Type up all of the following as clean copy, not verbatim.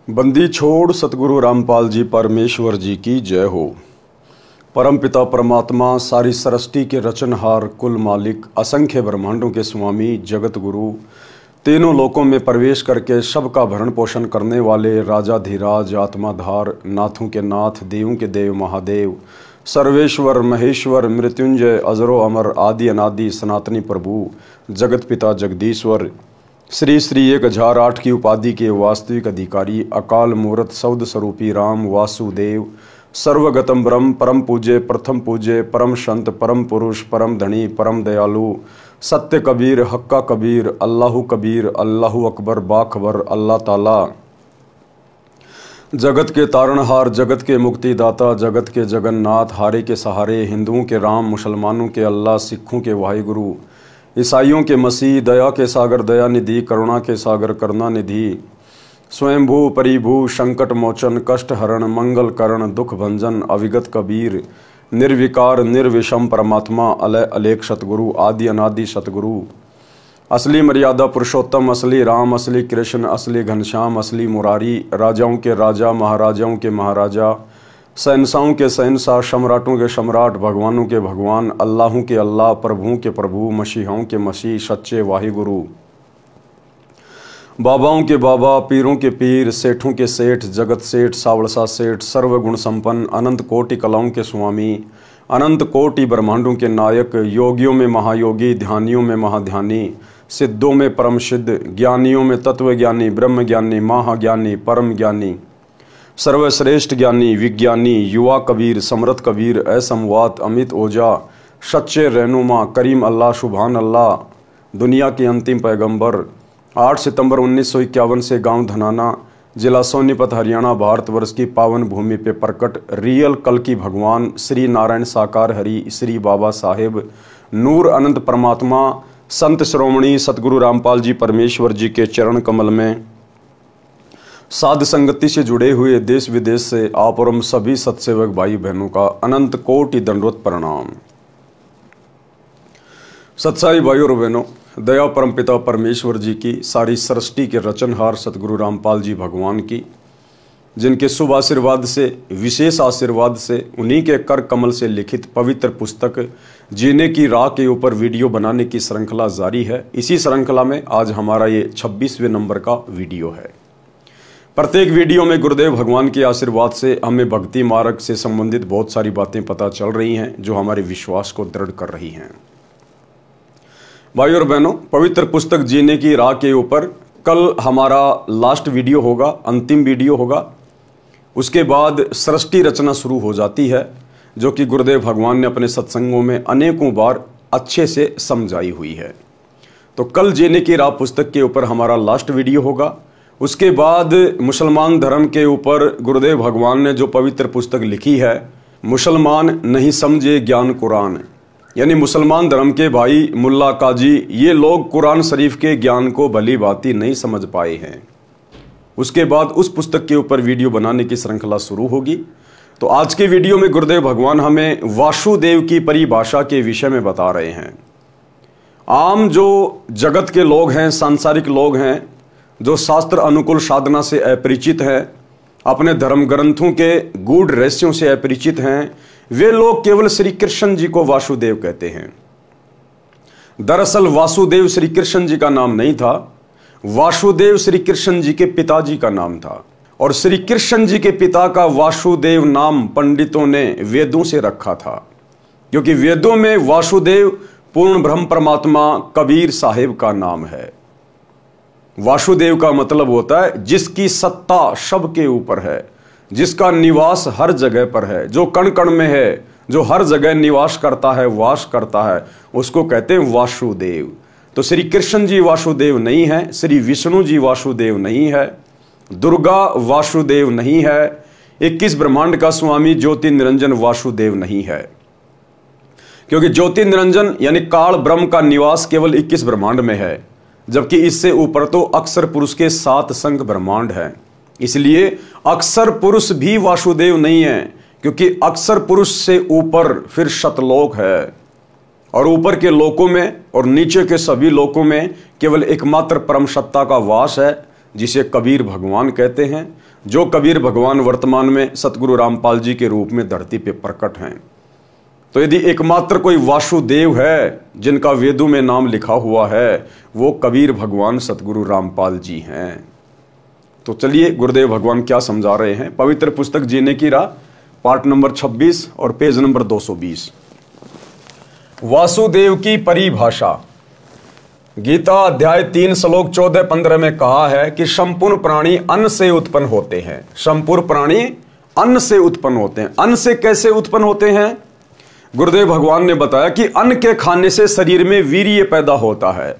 बंदी छोड़ सतगुरु रामपाल जी परमेश्वर जी की जय हो। परम पिता परमात्मा सारी सृष्टि के रचनहार कुल मालिक असंख्य ब्रह्मांडों के स्वामी जगत गुरु तीनों लोकों में प्रवेश करके सबका भरण पोषण करने वाले राजाधिराज आत्माधार नाथों के नाथ देवों के देव महादेव सर्वेश्वर महेश्वर मृत्युंजय अजरो अमर आदि अनादि सनातनी प्रभु जगत पिता जगदीश्वर श्री श्री 1008 की उपाधि के वास्तविक अधिकारी अकाल मूर्त सौद स्वरूपी राम वासुदेव सर्वगतम ब्रह्म परम पूज्य प्रथम पूज्य परम संत परम पुरुष परम धनी परम दयालु सत्य कबीर हक्का कबीर अल्लाहु अकबर बाखबर अल्लाह ताला जगत के तारणहार जगत के मुक्तिदाता जगत के जगन्नाथ हारे के सहारे हिंदुओं के राम मुसलमानों के अल्लाह सिखों के वाहिगुरु ईसाइयों के मसीह दया के सागर दया निधि करुणा के सागर करुणा निधि स्वयंभू परिभू संकट मोचन कष्ट हरण मंगल करण दुख भंजन अविगत कबीर निर्विकार निर्विषम परमात्मा अलय अलेख सतगुरु आदि अनादि सतगुरु असली मर्यादा पुरुषोत्तम असली राम असली कृष्ण असली घनश्याम असली मुरारी राजाओं के राजा महाराजाओं के महाराजा शहंशाहों के शहंशाह सम्राटों के सम्राट भगवानों के भगवान अल्लाहों के अल्लाह प्रभुओं के प्रभु मसीहों के मसीह सच्चे वाहिगुरु बाबाओं के बाबा पीरों के पीर सेठों के सेठ जगत सेठ सावड़सा सेठ सर्वगुण संपन्न अनंत कोटि कलाओं के स्वामी अनंत कोटि ब्रह्मांडों के नायक योगियों में महायोगी ध्यानियों में महाध्यानी सिद्धों में परम सिद्ध ज्ञानियों में तत्वज्ञानी ब्रह्म ज्ञानी महाज्ञानी परम ज्ञानी सर्वश्रेष्ठ ज्ञानी विज्ञानी युवा कबीर समृद्ध कबीर असमवात अमित ओझा सच्चे रहनुमा करीम अल्लाह सुभान अल्लाह दुनिया के अंतिम पैगंबर 8 सितंबर 1951 से गांव धनाना जिला सोनीपत हरियाणा भारतवर्ष की पावन भूमि पे प्रकट रियल कल की भगवान श्री नारायण साकार हरि श्री बाबा साहेब नूर अनंत परमात्मा संत श्रोमणी सतगुरु रामपाल जी परमेश्वर जी के चरण कमल में साध संगति से जुड़े हुए देश विदेश से आप और हम सभी सत्सेवक भाई बहनों का अनंत कोटि दंडवत प्रणाम। सत्साई भाई और बहनों, दया परम पिता परमेश्वर जी की सारी सृष्टि के रचनहार सतगुरु रामपाल जी भगवान की जिनके शुभ आशीर्वाद से विशेष आशीर्वाद से उन्हीं के कर कमल से लिखित पवित्र पुस्तक जीने की राह के ऊपर वीडियो बनाने की श्रृंखला जारी है। इसी श्रृंखला में आज हमारा ये 26वें नंबर का वीडियो है। प्रत्येक वीडियो में गुरुदेव भगवान के आशीर्वाद से हमें भक्ति मार्ग से संबंधित बहुत सारी बातें पता चल रही हैं जो हमारे विश्वास को दृढ़ कर रही हैं। भाई और बहनों, पवित्र पुस्तक जीने की राह के ऊपर कल हमारा लास्ट वीडियो होगा, अंतिम वीडियो होगा। उसके बाद सृष्टि रचना शुरू हो जाती है जो कि गुरुदेव भगवान ने अपने सत्संगों में अनेकों बार अच्छे से समझाई हुई है। तो कल जीने की राह पुस्तक के ऊपर हमारा लास्ट वीडियो होगा। उसके बाद मुसलमान धर्म के ऊपर गुरुदेव भगवान ने जो पवित्र पुस्तक लिखी है मुसलमान नहीं समझे ज्ञान कुरान, यानी मुसलमान धर्म के भाई मुल्ला काजी ये लोग कुरान शरीफ के ज्ञान को भली भांति नहीं समझ पाए हैं। उसके बाद उस पुस्तक के ऊपर वीडियो बनाने की श्रृंखला शुरू होगी। तो आज के वीडियो में गुरुदेव भगवान हमें वासुदेव की परिभाषा के विषय में बता रहे हैं। आम जो जगत के लोग हैं, सांसारिक लोग हैं, जो शास्त्र अनुकूल साधना से अपरिचित हैं, अपने धर्म ग्रंथों के गूढ़ रहस्यों से अपरिचित हैं, वे लोग केवल श्री कृष्ण जी को वासुदेव कहते हैं। दरअसल वासुदेव श्री कृष्ण जी का नाम नहीं था, वासुदेव श्री कृष्ण जी के पिताजी का नाम था। और श्री कृष्ण जी के पिता का वासुदेव नाम पंडितों ने वेदों से रखा था, क्योंकि वेदों में वासुदेव पूर्ण ब्रह्म परमात्मा कबीर साहेब का नाम है। वासुदेव का मतलब होता है जिसकी सत्ता सबके ऊपर है, जिसका निवास हर जगह पर है, जो कण कण में है, जो हर जगह निवास करता है वास करता है, उसको कहते हैं वासुदेव। तो श्री कृष्ण जी वासुदेव नहीं है, श्री विष्णु जी वासुदेव नहीं है, दुर्गा वासुदेव नहीं है, 21 ब्रह्मांड का स्वामी ज्योति निरंजन वासुदेव नहीं है, क्योंकि ज्योति निरंजन यानी काल ब्रह्म का निवास केवल 21 ब्रह्मांड में है, जबकि इससे ऊपर तो अक्षर पुरुष के 7 संख ब्रह्मांड हैं। इसलिए अक्षर पुरुष भी वासुदेव नहीं है, क्योंकि अक्षर पुरुष से ऊपर फिर शतलोक है और ऊपर के लोकों में और नीचे के सभी लोकों में केवल एकमात्र परम सत्ता का वास है, जिसे कबीर भगवान कहते हैं, जो कबीर भगवान वर्तमान में सतगुरु रामपाल जी के रूप में धरती पे प्रकट हैं। तो यदि एकमात्र कोई वासुदेव है जिनका वेदों में नाम लिखा हुआ है, वो कबीर भगवान सतगुरु रामपाल जी हैं। तो चलिए गुरुदेव भगवान क्या समझा रहे हैं। पवित्र पुस्तक जीने की राह, पार्ट नंबर 26 और पेज नंबर 220। वासुदेव की परिभाषा। गीता अध्याय 3 श्लोक 14-15 में कहा है कि संपूर्ण प्राणी अन्न से उत्पन्न होते हैं। संपूर्ण प्राणी अन्न से उत्पन्न होते हैं। अन्न से कैसे उत्पन्न होते हैं? गुरुदेव भगवान ने बताया कि अन्न के खाने से शरीर में वीर्य पैदा होता है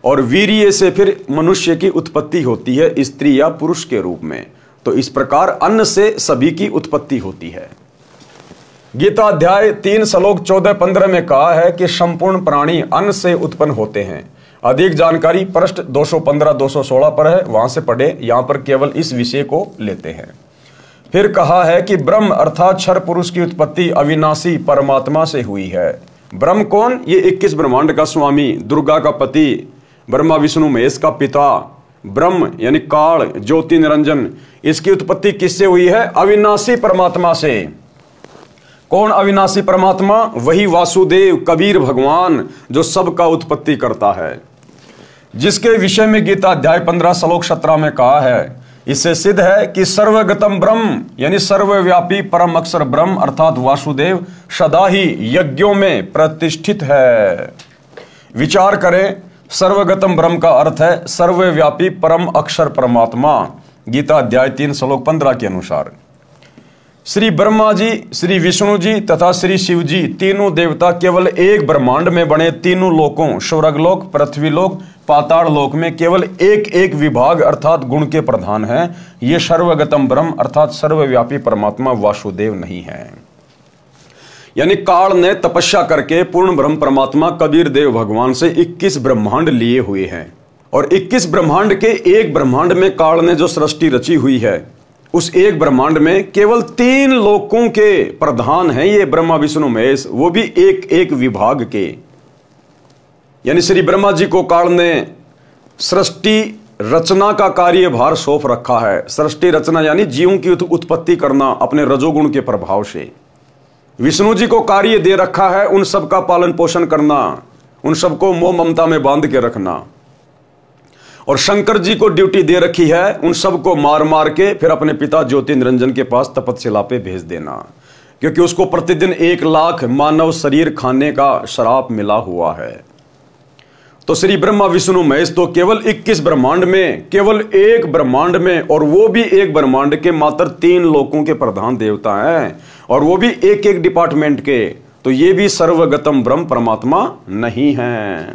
और वीर्य से फिर मनुष्य की उत्पत्ति होती है, स्त्री या पुरुष के रूप में। तो इस प्रकार अन्न से सभी की उत्पत्ति होती है। गीता अध्याय 3 श्लोक 14-15 में कहा है कि संपूर्ण प्राणी अन्न से उत्पन्न होते हैं। अधिक जानकारी पृष्ठ 215-216 पर है, वहां से पढ़े। यहां पर केवल इस विषय को लेते हैं। फिर कहा है कि ब्रह्म अर्थात क्षर पुरुष की उत्पत्ति अविनाशी परमात्मा से हुई है। ब्रह्म कौन? ये 21 ब्रह्मांड का स्वामी, दुर्गा का पति, ब्रह्मा विष्णु महेश का पिता। ब्रह्म यानी काल, ज्योति निरंजन, इसकी उत्पत्ति किससे हुई है? अविनाशी परमात्मा से। कौन अविनाशी परमात्मा? वही वासुदेव कबीर भगवान जो सबका उत्पत्ति करता है, जिसके विषय में गीता अध्याय 15 श्लोक 17 में कहा है। इससे सिद्ध है कि सर्वगतम ब्रह्म यानी सर्वव्यापी परम अक्षर ब्रह्म अर्थात वासुदेव सदा ही यज्ञों में प्रतिष्ठित है। विचार करें, सर्वगतम ब्रह्म का अर्थ है सर्वव्यापी परम अक्षर परमात्मा। गीता अध्याय 3 श्लोक 15 के अनुसार श्री ब्रह्मा जी, श्री विष्णु जी तथा श्री शिव जी तीनों देवता केवल एक ब्रह्मांड में बने तीनों लोकों स्वर्गलोक, पृथ्वीलोक, पाताल लोक में केवल एक एक विभाग अर्थात गुण के प्रधान हैं। ये सर्वगतम ब्रह्म अर्थात सर्वव्यापी परमात्मा वासुदेव नहीं है। यानी काल ने तपस्या करके पूर्ण ब्रह्म परमात्मा कबीर देव भगवान से 21 ब्रह्मांड लिए हुए हैं और 21 ब्रह्मांड के एक ब्रह्मांड में काल ने जो सृष्टि रची हुई है, उस एक ब्रह्मांड में केवल 3 लोकों के प्रधान हैं ये ब्रह्मा विष्णु महेश, वो भी एक एक विभाग के। यानी श्री ब्रह्मा जी को काल ने सृष्टि रचना का कार्यभार सौंप रखा है। सृष्टि रचना यानी जीवों की उत्पत्ति करना अपने रजोगुण के प्रभाव से। विष्णु जी को कार्य दे रखा है उन सब का पालन पोषण करना, उन सबको मोह ममता में बांध के रखना। और शंकर जी को ड्यूटी दे रखी है उन सबको मार मार के फिर अपने पिता ज्योति निरंजन के पास तपस्या पे भेज देना, क्योंकि उसको प्रतिदिन 1 लाख मानव शरीर खाने का श्राप मिला हुआ है। तो श्री ब्रह्मा विष्णु महेश तो केवल 21 ब्रह्मांड में, केवल एक ब्रह्मांड में, और वो भी एक ब्रह्मांड के मात्र 3 लोकों के प्रधान देवता हैं, और वो भी एक एक डिपार्टमेंट के। तो ये भी सर्वगतम ब्रह्म परमात्मा नहीं है।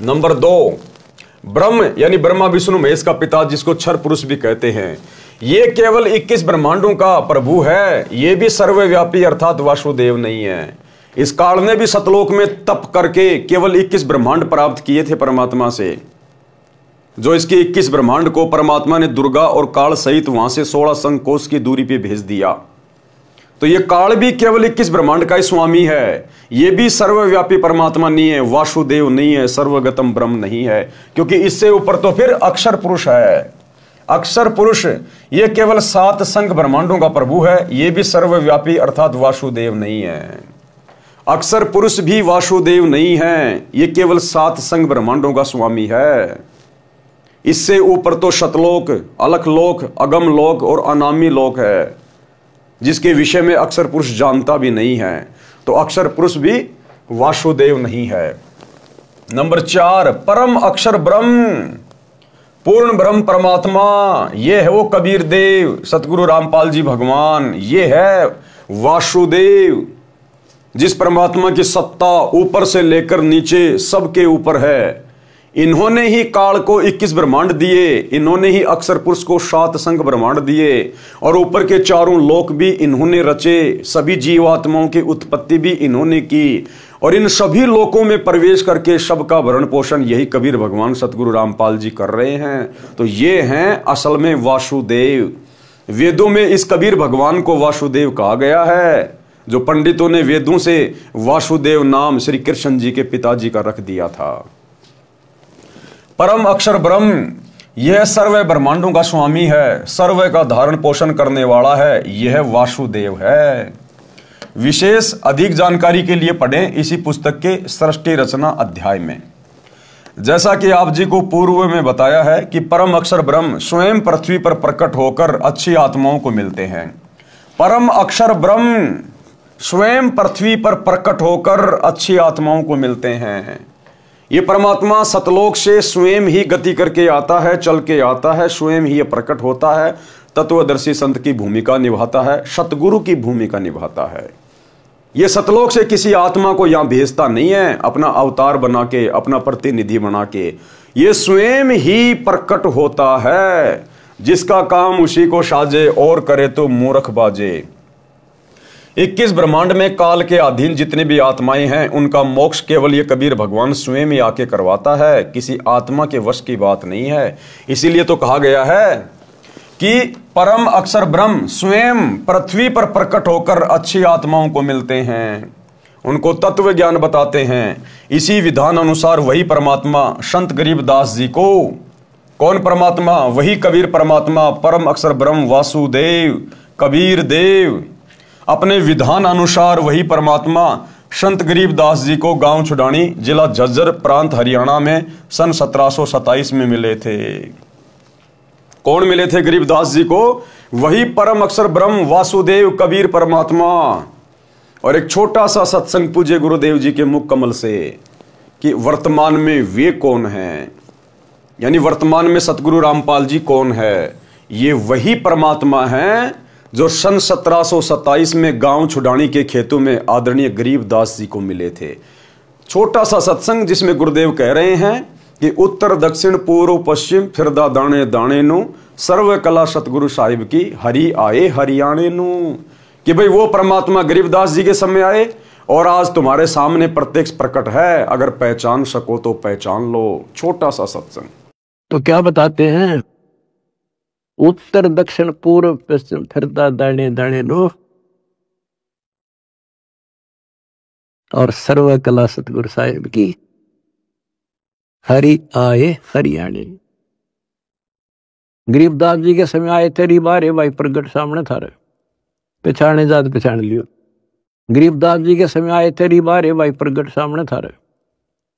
नंबर 2, ब्रह्म यानी ब्रह्मा विष्णु महेश का पिता, जिसको क्षर पुरुष भी कहते हैं, ये केवल 21 ब्रह्मांडों का प्रभु है। ये भी सर्वव्यापी अर्थात वासुदेव नहीं है। इस काल ने भी सतलोक में तप करके केवल 21 ब्रह्मांड प्राप्त किए थे परमात्मा से। जो इसके 21 ब्रह्मांड को परमात्मा ने दुर्गा और काल सहित वहां से 16 संकोश की दूरी पे भेज दिया। तो ये काल भी केवल 21 ब्रह्मांड का ही स्वामी है। ये भी सर्वव्यापी परमात्मा नहीं है, वासुदेव नहीं है, सर्वगतम ब्रह्म नहीं है, क्योंकि इससे ऊपर तो फिर अक्षर पुरुष है। अक्षर पुरुष ये केवल 7 संघ ब्रह्मांडों का प्रभु है। ये भी सर्वव्यापी अर्थात वासुदेव नहीं है। अक्षर पुरुष भी वासुदेव नहीं है, ये केवल 7 संघ ब्रह्मांडों का स्वामी है। इससे ऊपर तो शतलोक, अलखलोक, अगम लोक और अनामी लोक है, जिसके विषय में अक्षर पुरुष जानता भी नहीं है। तो अक्षर पुरुष भी वासुदेव नहीं है। नंबर 4, परम अक्षर ब्रह्म, पूर्ण ब्रह्म परमात्मा, ये है वो कबीर देव सतगुरु रामपाल जी भगवान। ये है वासुदेव, जिस परमात्मा की सत्ता ऊपर से लेकर नीचे सबके ऊपर है। इन्होंने ही काल को 21 ब्रह्मांड दिए, इन्होंने ही अक्षर पुरुष को 7 संघ ब्रह्मांड दिए, और ऊपर के 4 लोक भी इन्होंने रचे। सभी जीवात्माओं की उत्पत्ति भी इन्होंने की, और इन सभी लोकों में प्रवेश करके सबका भरण पोषण यही कबीर भगवान सतगुरु रामपाल जी कर रहे हैं। तो ये हैं असल में वासुदेव। वेदों में इस कबीर भगवान को वासुदेव कहा गया है, जो पंडितों ने वेदों से वासुदेव नाम श्री कृष्ण जी के पिताजी का रख दिया था। परम अक्षर ब्रह्म यह सर्व ब्रह्मांडों का स्वामी है, सर्व का धारण पोषण करने वाला है, यह वासुदेव है। विशेष अधिक जानकारी के लिए पढ़ें इसी पुस्तक के सृष्टि रचना अध्याय में। जैसा कि आप जी को पूर्व में बताया है कि परम अक्षर ब्रह्म स्वयं पृथ्वी पर प्रकट होकर अच्छी आत्माओं को मिलते हैं। परम अक्षर ब्रह्म स्वयं पृथ्वी पर प्रकट होकर अच्छी आत्माओं को मिलते हैं। ये परमात्मा सतलोक से स्वयं ही गति करके आता है, चल के आता है, स्वयं ही ये प्रकट होता है, तत्वदर्शी संत की भूमिका निभाता है, सतगुरु की भूमिका निभाता है। ये सतलोक से किसी आत्मा को यहां भेजता नहीं है अपना अवतार बना के, अपना प्रतिनिधि बना के। ये स्वयं ही प्रकट होता है। जिसका काम उसी को साजे और करे तो मूर्ख बाजे। 21 ब्रह्मांड में काल के अधीन जितने भी आत्माएं हैं उनका मोक्ष केवल ये कबीर भगवान स्वयं ही आके करवाता है, किसी आत्मा के वश की बात नहीं है। इसीलिए तो कहा गया है कि परम अक्षर ब्रह्म स्वयं पृथ्वी पर प्रकट होकर अच्छी आत्माओं को मिलते हैं, उनको तत्व ज्ञान बताते हैं। इसी विधान अनुसार वही परमात्मा संत गरीबदास जी को, कौन परमात्मा? वही कबीर परमात्मा, परम अक्षर ब्रह्म वासुदेव कबीर देव, अपने विधान अनुसार वही परमात्मा संत गरीबदास जी को गांव छुडानी, जिला झज्जर, प्रांत हरियाणा में सन 1727 में मिले थे। कौन मिले थे गरीबदास जी को? वही परम अक्षर ब्रह्म वासुदेव कबीर परमात्मा। और एक छोटा सा सत्संग पूज्य गुरुदेव जी के मुख कमल से कि वर्तमान में वे कौन हैं, यानी वर्तमान में सतगुरु रामपाल जी कौन है? ये वही परमात्मा हैं जो सन 1727 में गांव छुडानी के खेतों में आदरणीय गरीबदास जी को मिले थे। छोटा सा सत्संग जिसमें गुरुदेव कह रहे हैं कि उत्तर दक्षिण पूर्व पश्चिम फिरदा दाने दाने नु, सर्व कला सतगुरु साहिब की हरि आए हरियाणे नु। कि भाई वो परमात्मा गरीबदास जी के समय आए और आज तुम्हारे सामने प्रत्यक्ष प्रकट है, अगर पहचान सको तो पहचान लो। छोटा सा सत्संग। तो क्या बताते हैं? उत्तर दक्षिण पूर्व पश्चिम फिरता दाने दाने नो, और सर्व कला सतगुरु साहिब की हरि आए हरियाणे। गरीबदास जी के समय आए तेरी बारे भाई प्रगट सामने थारे, पहचाने जात पहचान लियो। गरीबदास जी के समय आए तेरी बारे भाई प्रगट सामने थारे,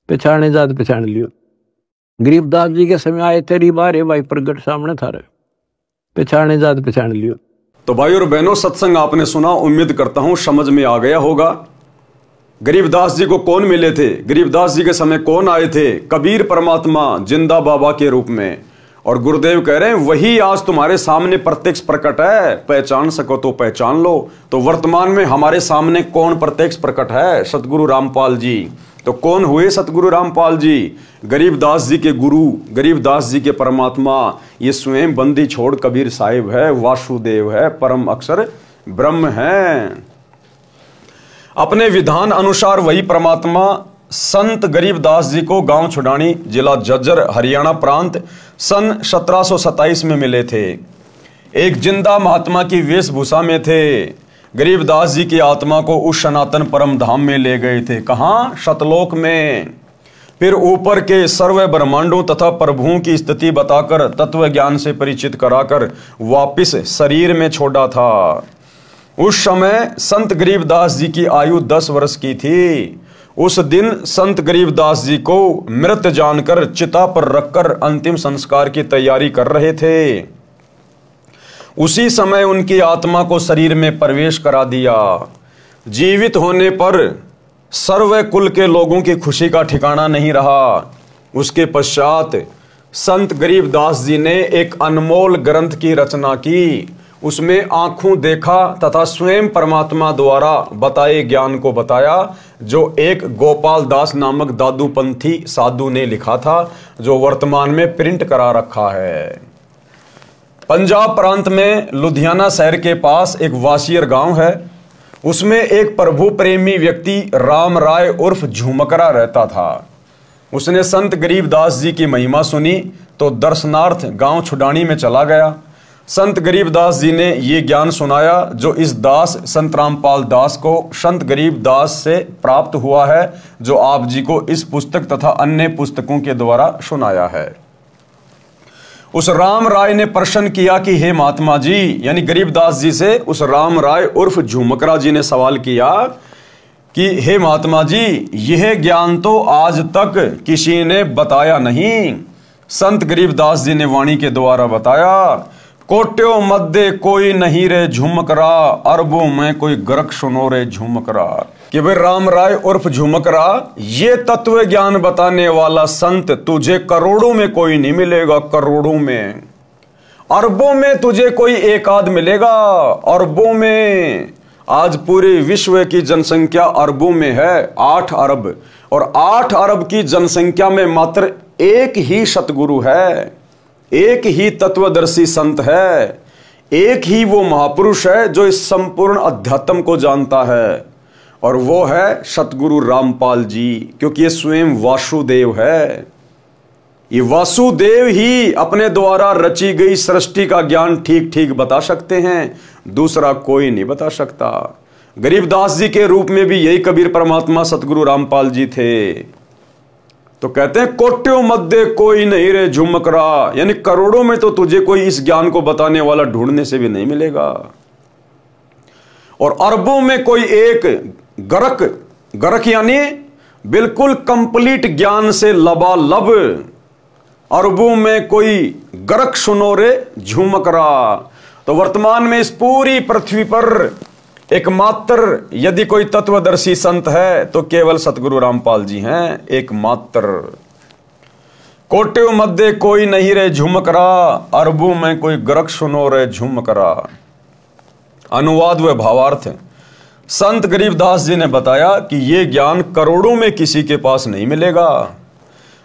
पहचाने जात पहचान लियो। गरीबदास जी के समय आए तेरी बारे भाई प्रगट सामने थारे, पहचाने जात पहचान लियो। तो भाई और बहनों, सत्संग आपने सुना, उम्मीद करता हूं समझ में आ गया होगा। गरीबदास जी को कौन मिले थे? गरीबदास जी के समय कौन आए थे? कबीर परमात्मा जिंदा बाबा के रूप में। और गुरुदेव कह रहे हैं वही आज तुम्हारे सामने प्रत्यक्ष प्रकट है, पहचान सको तो पहचान लो। तो वर्तमान में हमारे सामने कौन प्रत्यक्ष प्रकट है? सतगुरु रामपाल जी। तो कौन हुए सतगुरु रामपाल जी? गरीबदास जी के गुरु, गरीबदास जी के परमात्मा, ये स्वयं बंदी छोड़ कबीर साहिब है, वासुदेव है, परम अक्षर ब्रह्म है। अपने विधान अनुसार वही परमात्मा संत गरीबदास जी को गांव छुडानी, जिला झज्जर, हरियाणा प्रांत सन 1727 में मिले थे। एक जिंदा महात्मा की वेशभूषा में थे। गरीबदास जी की आत्मा को उस सनातन परम धाम में ले गए थे। कहाँ? सतलोक में। फिर ऊपर के सर्व ब्रह्मांडों तथा प्रभुओं की स्थिति बताकर तत्व ज्ञान से परिचित कराकर वापिस शरीर में छोड़ा था। उस समय संत गरीबदास जी की आयु 10 वर्ष की थी। उस दिन संत गरीबदास जी को मृत जानकर चिता पर रखकर अंतिम संस्कार की तैयारी कर रहे थे। उसी समय उनकी आत्मा को शरीर में प्रवेश करा दिया। जीवित होने पर सर्व कुल के लोगों की खुशी का ठिकाना नहीं रहा। उसके पश्चात संत गरीबदास जी ने एक अनमोल ग्रंथ की रचना की। उसमें आंखों देखा तथा स्वयं परमात्मा द्वारा बताए ज्ञान को बताया, जो एक गोपाल दास नामक दादूपंथी साधु ने लिखा था, जो वर्तमान में प्रिंट करा रखा है। पंजाब प्रांत में लुधियाना शहर के पास एक वासियर गांव है। उसमें एक प्रभु प्रेमी व्यक्ति राम राय उर्फ झुमकरा रहता था। उसने संत गरीबदास जी की महिमा सुनी तो दर्शनार्थ गांव छुडानी में चला गया। संत गरीबदास जी ने ये ज्ञान सुनाया जो इस दास संत रामपाल दास को संत गरीबदास से प्राप्त हुआ है, जो आप जी को इस पुस्तक तथा अन्य पुस्तकों के द्वारा सुनाया है। उस राम राय ने प्रश्न किया कि हे महात्मा जी, यानी गरीबदास जी से उस राम राय उर्फ झुमकरा जी ने सवाल किया कि हे महात्मा जी, यह ज्ञान तो आज तक किसी ने बताया नहीं। संत गरीबदास जी ने वाणी के द्वारा बताया, कोट्यों मध्य कोई नहीं रे झुमकरा, अरबों में कोई गरक सुनो रे झुमकरा। कि भाई राम राय उर्फ झुमकरा, ये तत्व ज्ञान बताने वाला संत तुझे करोड़ों में कोई नहीं मिलेगा, करोड़ों में। अरबों में तुझे कोई एक आध मिलेगा, अरबों में। आज पूरे विश्व की जनसंख्या अरबों में है, 8 अरब, और 8 अरब की जनसंख्या में मात्र एक ही सतगुरु है, एक ही तत्वदर्शी संत है, एक ही वो महापुरुष है जो इस संपूर्ण अध्यात्म को जानता है, और वो है सतगुरु रामपाल जी। क्योंकि ये स्वयं वासुदेव है, ये वासुदेव ही अपने द्वारा रची गई सृष्टि का ज्ञान ठीक ठीक बता सकते हैं, दूसरा कोई नहीं बता सकता। गरीबदास जी के रूप में भी यही कबीर परमात्मा सतगुरु रामपाल जी थे। तो कहते हैं कोट्यों मध्य कोई नहीं रे झुमकरा, यानी करोड़ों में तो तुझे कोई इस ज्ञान को बताने वाला ढूंढने से भी नहीं मिलेगा, और अरबों में कोई एक गरक, गरक यानी बिल्कुल कंप्लीट ज्ञान से लबालब, अरबों में कोई गरक सुनो रे झुमकरा। तो वर्तमान में इस पूरी पृथ्वी पर एकमात्र यदि कोई तत्वदर्शी संत है तो केवल सतगुरु रामपाल जी हैं, एकमात्र। कोट्यों मध्य कोई नहीं रे झुमकरा, अरबों में कोई गरक सुनो रे झुमकरा। अनुवाद व भावार्थ। संत गरीबदास जी ने बताया कि यह ज्ञान करोड़ों में किसी के पास नहीं मिलेगा,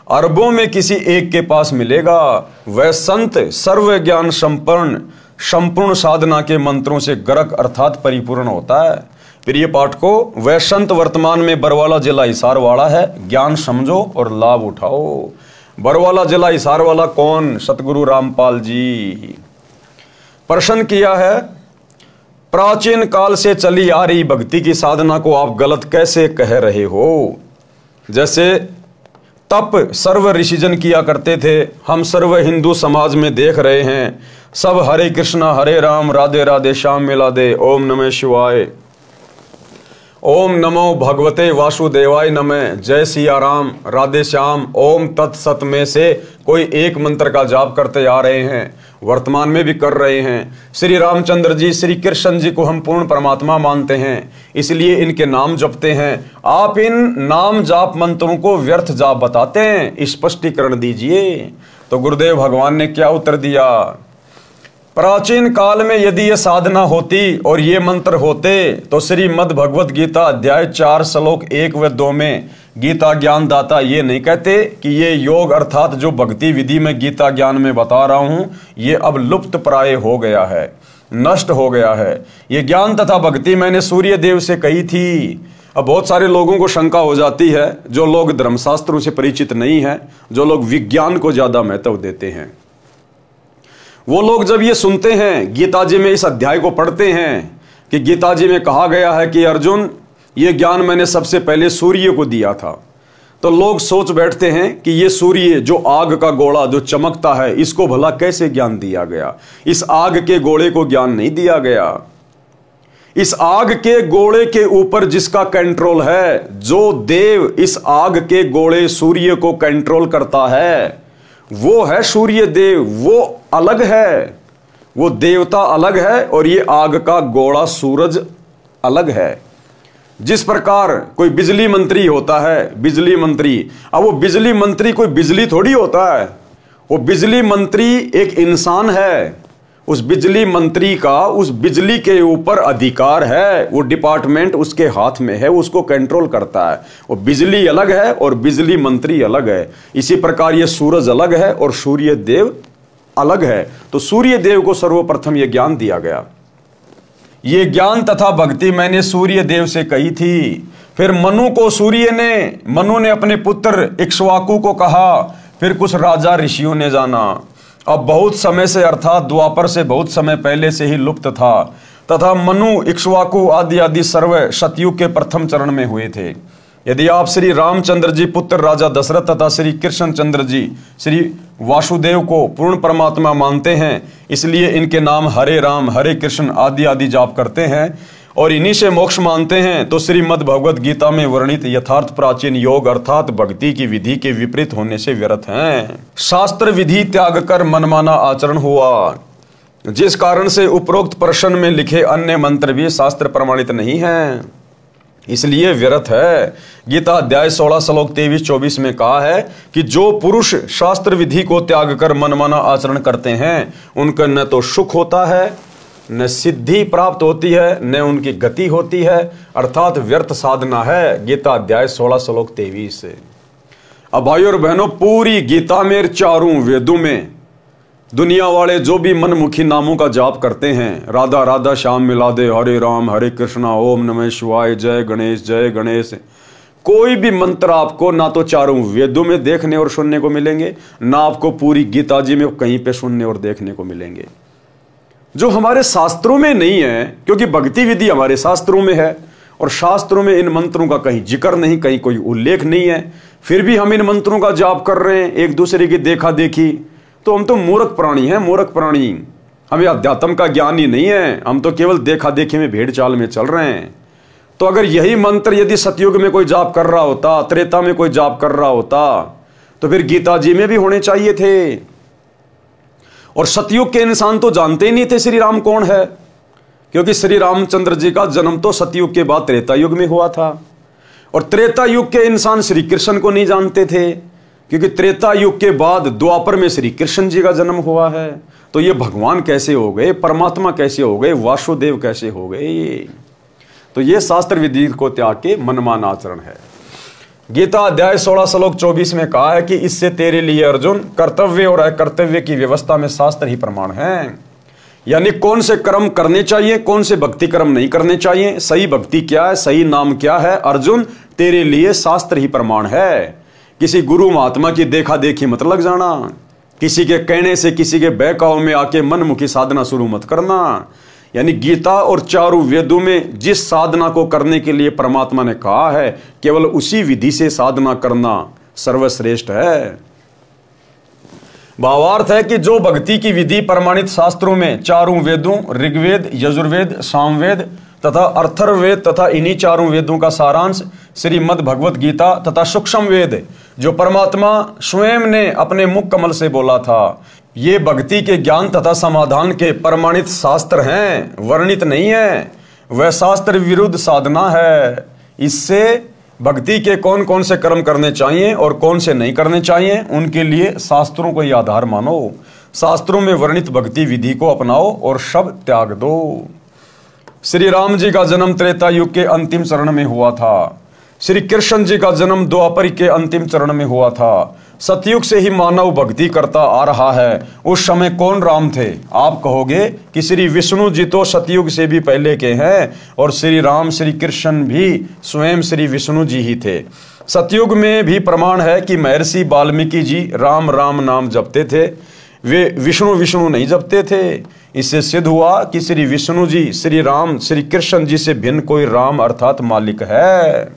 अरबों में किसी एक के पास मिलेगा। वह संत सर्व ज्ञान संपन्न, संपूर्ण साधना के मंत्रों से गरक अर्थात परिपूर्ण होता है। प्रिय पाठको, वह संत वर्तमान में बरवाला जिला हिसार वाला है। ज्ञान समझो और लाभ उठाओ। बरवाला जिला हिसार वाला कौन? सतगुरु रामपाल जी। प्रश्न किया है, प्राचीन काल से चली आ रही भक्ति की साधना को आप गलत कैसे कह रहे हो? जैसे तप सर्व ऋषिजन किया करते थे, हम सर्व हिंदू समाज में देख रहे हैं। सब हरे कृष्णा हरे राम राधे राधे श्याम मिला दे, ओम नमः शिवाय, ओम नमो भगवते वासुदेवाय नमः, जय सिया राम राधे श्याम, ओम तत्सत में से कोई एक मंत्र का जाप करते आ रहे हैं, वर्तमान में भी कर रहे हैं। श्री रामचंद्र जी, श्री कृष्ण जी को हम पूर्ण परमात्मा मानते हैं, इसलिए इनके नाम जपते हैं। आप इन नाम जाप मंत्रों को व्यर्थ जाप बताते हैं, स्पष्टीकरण दीजिए। तो गुरुदेव भगवान ने क्या उत्तर दिया? प्राचीन काल में यदि ये साधना होती और ये मंत्र होते तो श्रीमद् भगवत गीता अध्याय 4 श्लोक 1 व 2 में गीता ज्ञान दाता ये नहीं कहते कि ये योग अर्थात जो भक्ति विधि में गीता ज्ञान में बता रहा हूं ये अब लुप्त प्राय हो गया है, नष्ट हो गया है। ये ज्ञान तथा भक्ति मैंने सूर्य देव से कही थी। अब बहुत सारे लोगों को शंका हो जाती है, जो लोग धर्मशास्त्रों से परिचित नहीं है, जो लोग विज्ञान को ज्यादा महत्व देते हैं, वो लोग जब ये सुनते हैं, गीता जी में इस अध्याय को पढ़ते हैं कि गीता जी में कहा गया है कि अर्जुन ये ज्ञान मैंने सबसे पहले सूर्य को दिया था, तो लोग सोच बैठते हैं कि ये सूर्य जो आग का गोला जो चमकता है, इसको भला कैसे ज्ञान दिया गया? इस आग के गोले को ज्ञान नहीं दिया गया। इस आग के गोले के ऊपर जिसका कंट्रोल है, जो देव इस आग के गोले सूर्य को कंट्रोल करता है, वो है सूर्य देव। वो अलग है, वो देवता अलग है, और ये आग का गोला सूरज अलग है। जिस प्रकार कोई बिजली मंत्री होता है, बिजली मंत्री, अब वो बिजली मंत्री कोई बिजली थोड़ी होता है, वो बिजली मंत्री एक इंसान है। उस बिजली मंत्री का उस बिजली के ऊपर अधिकार है, वो डिपार्टमेंट उसके हाथ में है, उसको कंट्रोल करता है। वो बिजली अलग है और बिजली मंत्री अलग है। इसी प्रकार ये सूरज अलग है और सूर्य देव अलग है। तो सूर्य देव को सर्वप्रथम ये ज्ञान दिया गया। ये ज्ञान तथा भक्ति मैंने सूर्य देव से कही थी। फिर मनु को मनु ने अपने पुत्र इक्ष्वाकु को कहा। फिर कुछ राजा ऋषियों ने जाना। अब बहुत समय से अर्थात द्वापर से बहुत समय पहले से ही लुप्त था, तथा मनु इक्ष्वाकु आदि आदि सर्व सतयुग के प्रथम चरण में हुए थे। यदि आप श्री रामचंद्र जी पुत्र राजा दशरथ तथा श्री कृष्ण चंद्र जी श्री वासुदेव को पूर्ण परमात्मा मानते हैं, इसलिए इनके नाम हरे राम हरे कृष्ण आदि आदि जाप करते हैं और इन्हीं से मोक्ष मानते हैं, तो श्रीमद् भगवद गीता में वर्णित यथार्थ प्राचीन योग अर्थात भक्ति की विधि के विपरीत होने से व्यर्थ हैं। शास्त्र विधि त्याग कर मनमाना आचरण हुआ, जिस कारण से उपरोक्त प्रश्न में लिखे अन्य मंत्र भी शास्त्र प्रमाणित नहीं हैं, इसलिए व्यर्थ है। गीता अध्याय 16 श्लोक 23-24 में कहा है कि जो पुरुष शास्त्र विधि को त्याग कर मनमाना आचरण करते हैं उनका न तो सुख होता है, न सिद्धि प्राप्त होती है, न उनकी गति होती है, अर्थात व्यर्थ साधना है। गीता अध्याय 16 श्लोक 23 से। अब भाइयों और बहनों, पूरी गीता में चारों वेदों में दुनिया वाले जो भी मनमुखी नामों का जाप करते हैं, राधा राधा श्याम मिला दे, हरे राम हरे कृष्णा, ओम नमः शिवाय, जय गणेश, कोई भी मंत्र आपको ना तो चारों वेदों में देखने और सुनने को मिलेंगे, ना आपको पूरी गीता जी में कहीं पे सुनने और देखने को मिलेंगे, जो हमारे शास्त्रों में नहीं है। क्योंकि भक्ति विधि हमारे शास्त्रों में है और शास्त्रों में इन मंत्रों का कहीं जिक्र नहीं, कहीं कोई उल्लेख नहीं है, फिर भी हम इन मंत्रों का जाप कर रहे हैं एक दूसरे की देखा देखी, तो हम तो मूर्ख प्राणी हैं, मूर्ख प्राणी। हमें अध्यात्म का ज्ञान ही नहीं है, हम तो केवल देखा देखी में भेड़ चाल में चल रहे हैं। तो अगर यही मंत्र यदि सतयुग में कोई जाप कर रहा होता, त्रेता में कोई जाप कर रहा होता, तो फिर गीता जी में भी होने चाहिए थे। और सतयुग के इंसान तो जानते ही नहीं थे श्री राम कौन है, क्योंकि श्री रामचंद्र जी का जन्म तो सतयुग के बाद त्रेता युग में हुआ था। और त्रेता युग के इंसान श्री कृष्ण को नहीं जानते थे, क्योंकि त्रेता युग के बाद द्वापर में श्री कृष्ण जी का जन्म हुआ है। तो ये भगवान कैसे हो गए, परमात्मा कैसे हो गए, वासुदेव कैसे हो गए? तो ये शास्त्र विधि को त्याग के मनमाना आचरण है। गीता अध्याय 16 श्लोक 24 में कहा है कि इससे तेरे लिए अर्जुन कर्तव्य और अकर्तव्य की व्यवस्था में शास्त्र ही प्रमाण है। यानी कौन से कर्म करने चाहिए, कौन से भक्ति कर्म नहीं करने चाहिए, सही भक्ति क्या है, सही नाम क्या है, अर्जुन तेरे लिए शास्त्र ही प्रमाण है। किसी गुरु महात्मा की देखा देखी मत लग जाना, किसी के कहने से, किसी के बहकाव में आके मनमुखी साधना शुरू मत करना। यानी गीता और चारों वेदों में जिस साधना को करने के लिए परमात्मा ने कहा है, केवल उसी विधि से साधना करना सर्वश्रेष्ठ है। भावार्थ है कि जो भक्ति की विधि प्रमाणित शास्त्रों में चारों वेदों ऋग्वेद, यजुर्वेद, सामवेद तथा अर्थर्ववेद तथा इन्हीं चारों वेदों का सारांश श्रीमद् भगवद गीता तथा सूक्ष्म वेद जो परमात्मा स्वयं ने अपने मुख कमल से बोला था, ये भक्ति के ज्ञान तथा समाधान के प्रमाणित शास्त्र हैं, वर्णित नहीं है। वह शास्त्र विरुद्ध साधना है। इससे भक्ति के कौन कौन से कर्म करने चाहिए और कौन से नहीं करने चाहिए, उनके लिए शास्त्रों को ही आधार मानो। शास्त्रों में वर्णित भक्ति विधि को अपनाओ और सब त्याग दो। श्री राम जी का जन्म त्रेता युग के अंतिम चरण में हुआ था। श्री कृष्ण जी का जन्म द्वापर के अंतिम चरण में हुआ था। सतयुग से ही मानव भक्ति करता आ रहा है। उस समय कौन राम थे? आप कहोगे कि श्री विष्णु जी तो सतयुग से भी पहले के हैं और श्री राम श्री कृष्ण भी स्वयं श्री विष्णु जी ही थे। सतयुग में भी प्रमाण है कि महर्षि वाल्मीकि जी राम राम नाम जपते थे, वे विष्णु विष्णु नहीं जपते थे। इससे सिद्ध हुआ कि श्री विष्णु जी श्री राम श्री कृष्ण जी से भिन्न कोई राम अर्थात मालिक है।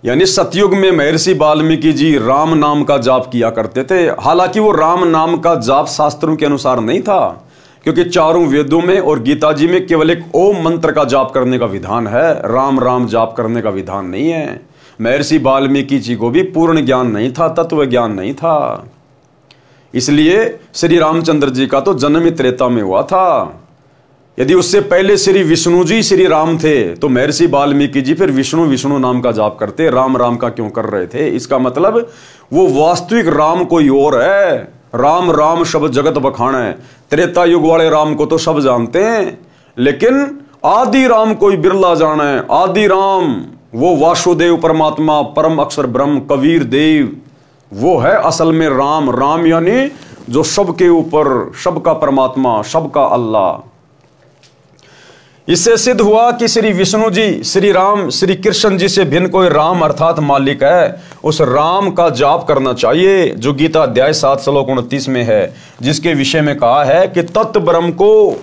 यानी सतयुग में महर्षि वाल्मीकि जी राम नाम का जाप किया करते थे। हालांकि वो राम नाम का जाप शास्त्रों के अनुसार नहीं था, क्योंकि चारों वेदों में और गीता जी में केवल एक ओम मंत्र का जाप करने का विधान है, राम राम जाप करने का विधान नहीं है। महर्षि वाल्मीकि जी को भी पूर्ण ज्ञान नहीं था, तत्व ज्ञान नहीं था। इसलिए श्री रामचंद्र जी का तो जन्म ही त्रेता में हुआ था। यदि उससे पहले श्री विष्णु जी श्री राम थे तो महर्षि वाल्मीकि जी फिर विष्णु विष्णु नाम का जाप करते, राम राम का क्यों कर रहे थे? इसका मतलब वो वास्तविक राम कोई और है। राम राम शब्द जगत बखाना। त्रेता युग वाले राम को तो सब जानते हैं, लेकिन आदि राम कोई बिरला जाना है। आदि राम वो वासुदेव परमात्मा, परम अक्षर ब्रह्म, कबीर देव, वो है असल में राम। राम यानी जो सबके ऊपर, सबका परमात्मा, सबका अल्लाह। इससे सिद्ध हुआ कि श्री विष्णु जी श्री राम श्री कृष्ण जी से भिन्न कोई राम अर्थात मालिक है। उस राम का जाप करना चाहिए जो गीता अध्याय 7 श्लोक 29 में है, जिसके विषय में कहा है कि तत्व ब्रह्म को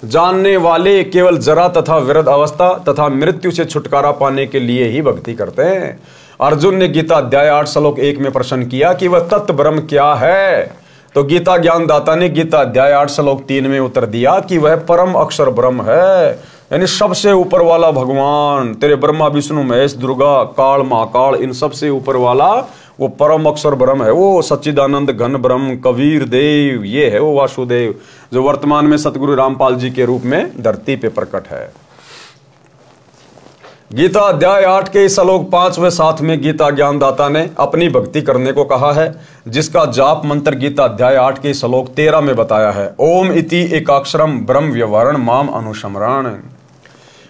जानने वाले केवल जरा तथा विरध अवस्था तथा मृत्यु से छुटकारा पाने के लिए ही भक्ति करते हैं। अर्जुन ने गीता अध्याय 8 श्लोक 1 में प्रश्न किया कि वह तत्व ब्रह्म क्या है, तो गीता ज्ञानदाता ने गीता अध्याय 8 श्लोक 3 में उत्तर दिया कि वह परम अक्षर ब्रह्म है, यानी सबसे ऊपर वाला भगवान, तेरे ब्रह्मा विष्णु महेश दुर्गा काल महाकाल इन सबसे ऊपर वाला वो परम अक्षर ब्रह्म है, वो सच्चिदानंद घन ब्रह्म कबीर देव, ये है वो वासुदेव जो वर्तमान में सतगुरु रामपाल जी के रूप में धरती पे प्रकट है। गीता अध्याय 8 के श्लोक 5 व 7 में गीता ज्ञानदाता ने अपनी भक्ति करने को कहा है, जिसका जाप मंत्र गीता अध्याय 8 के श्लोक 13 में बताया है, ओम इति एकाक्षरम ब्रह्म व्यवहारण माम अनुसमरण।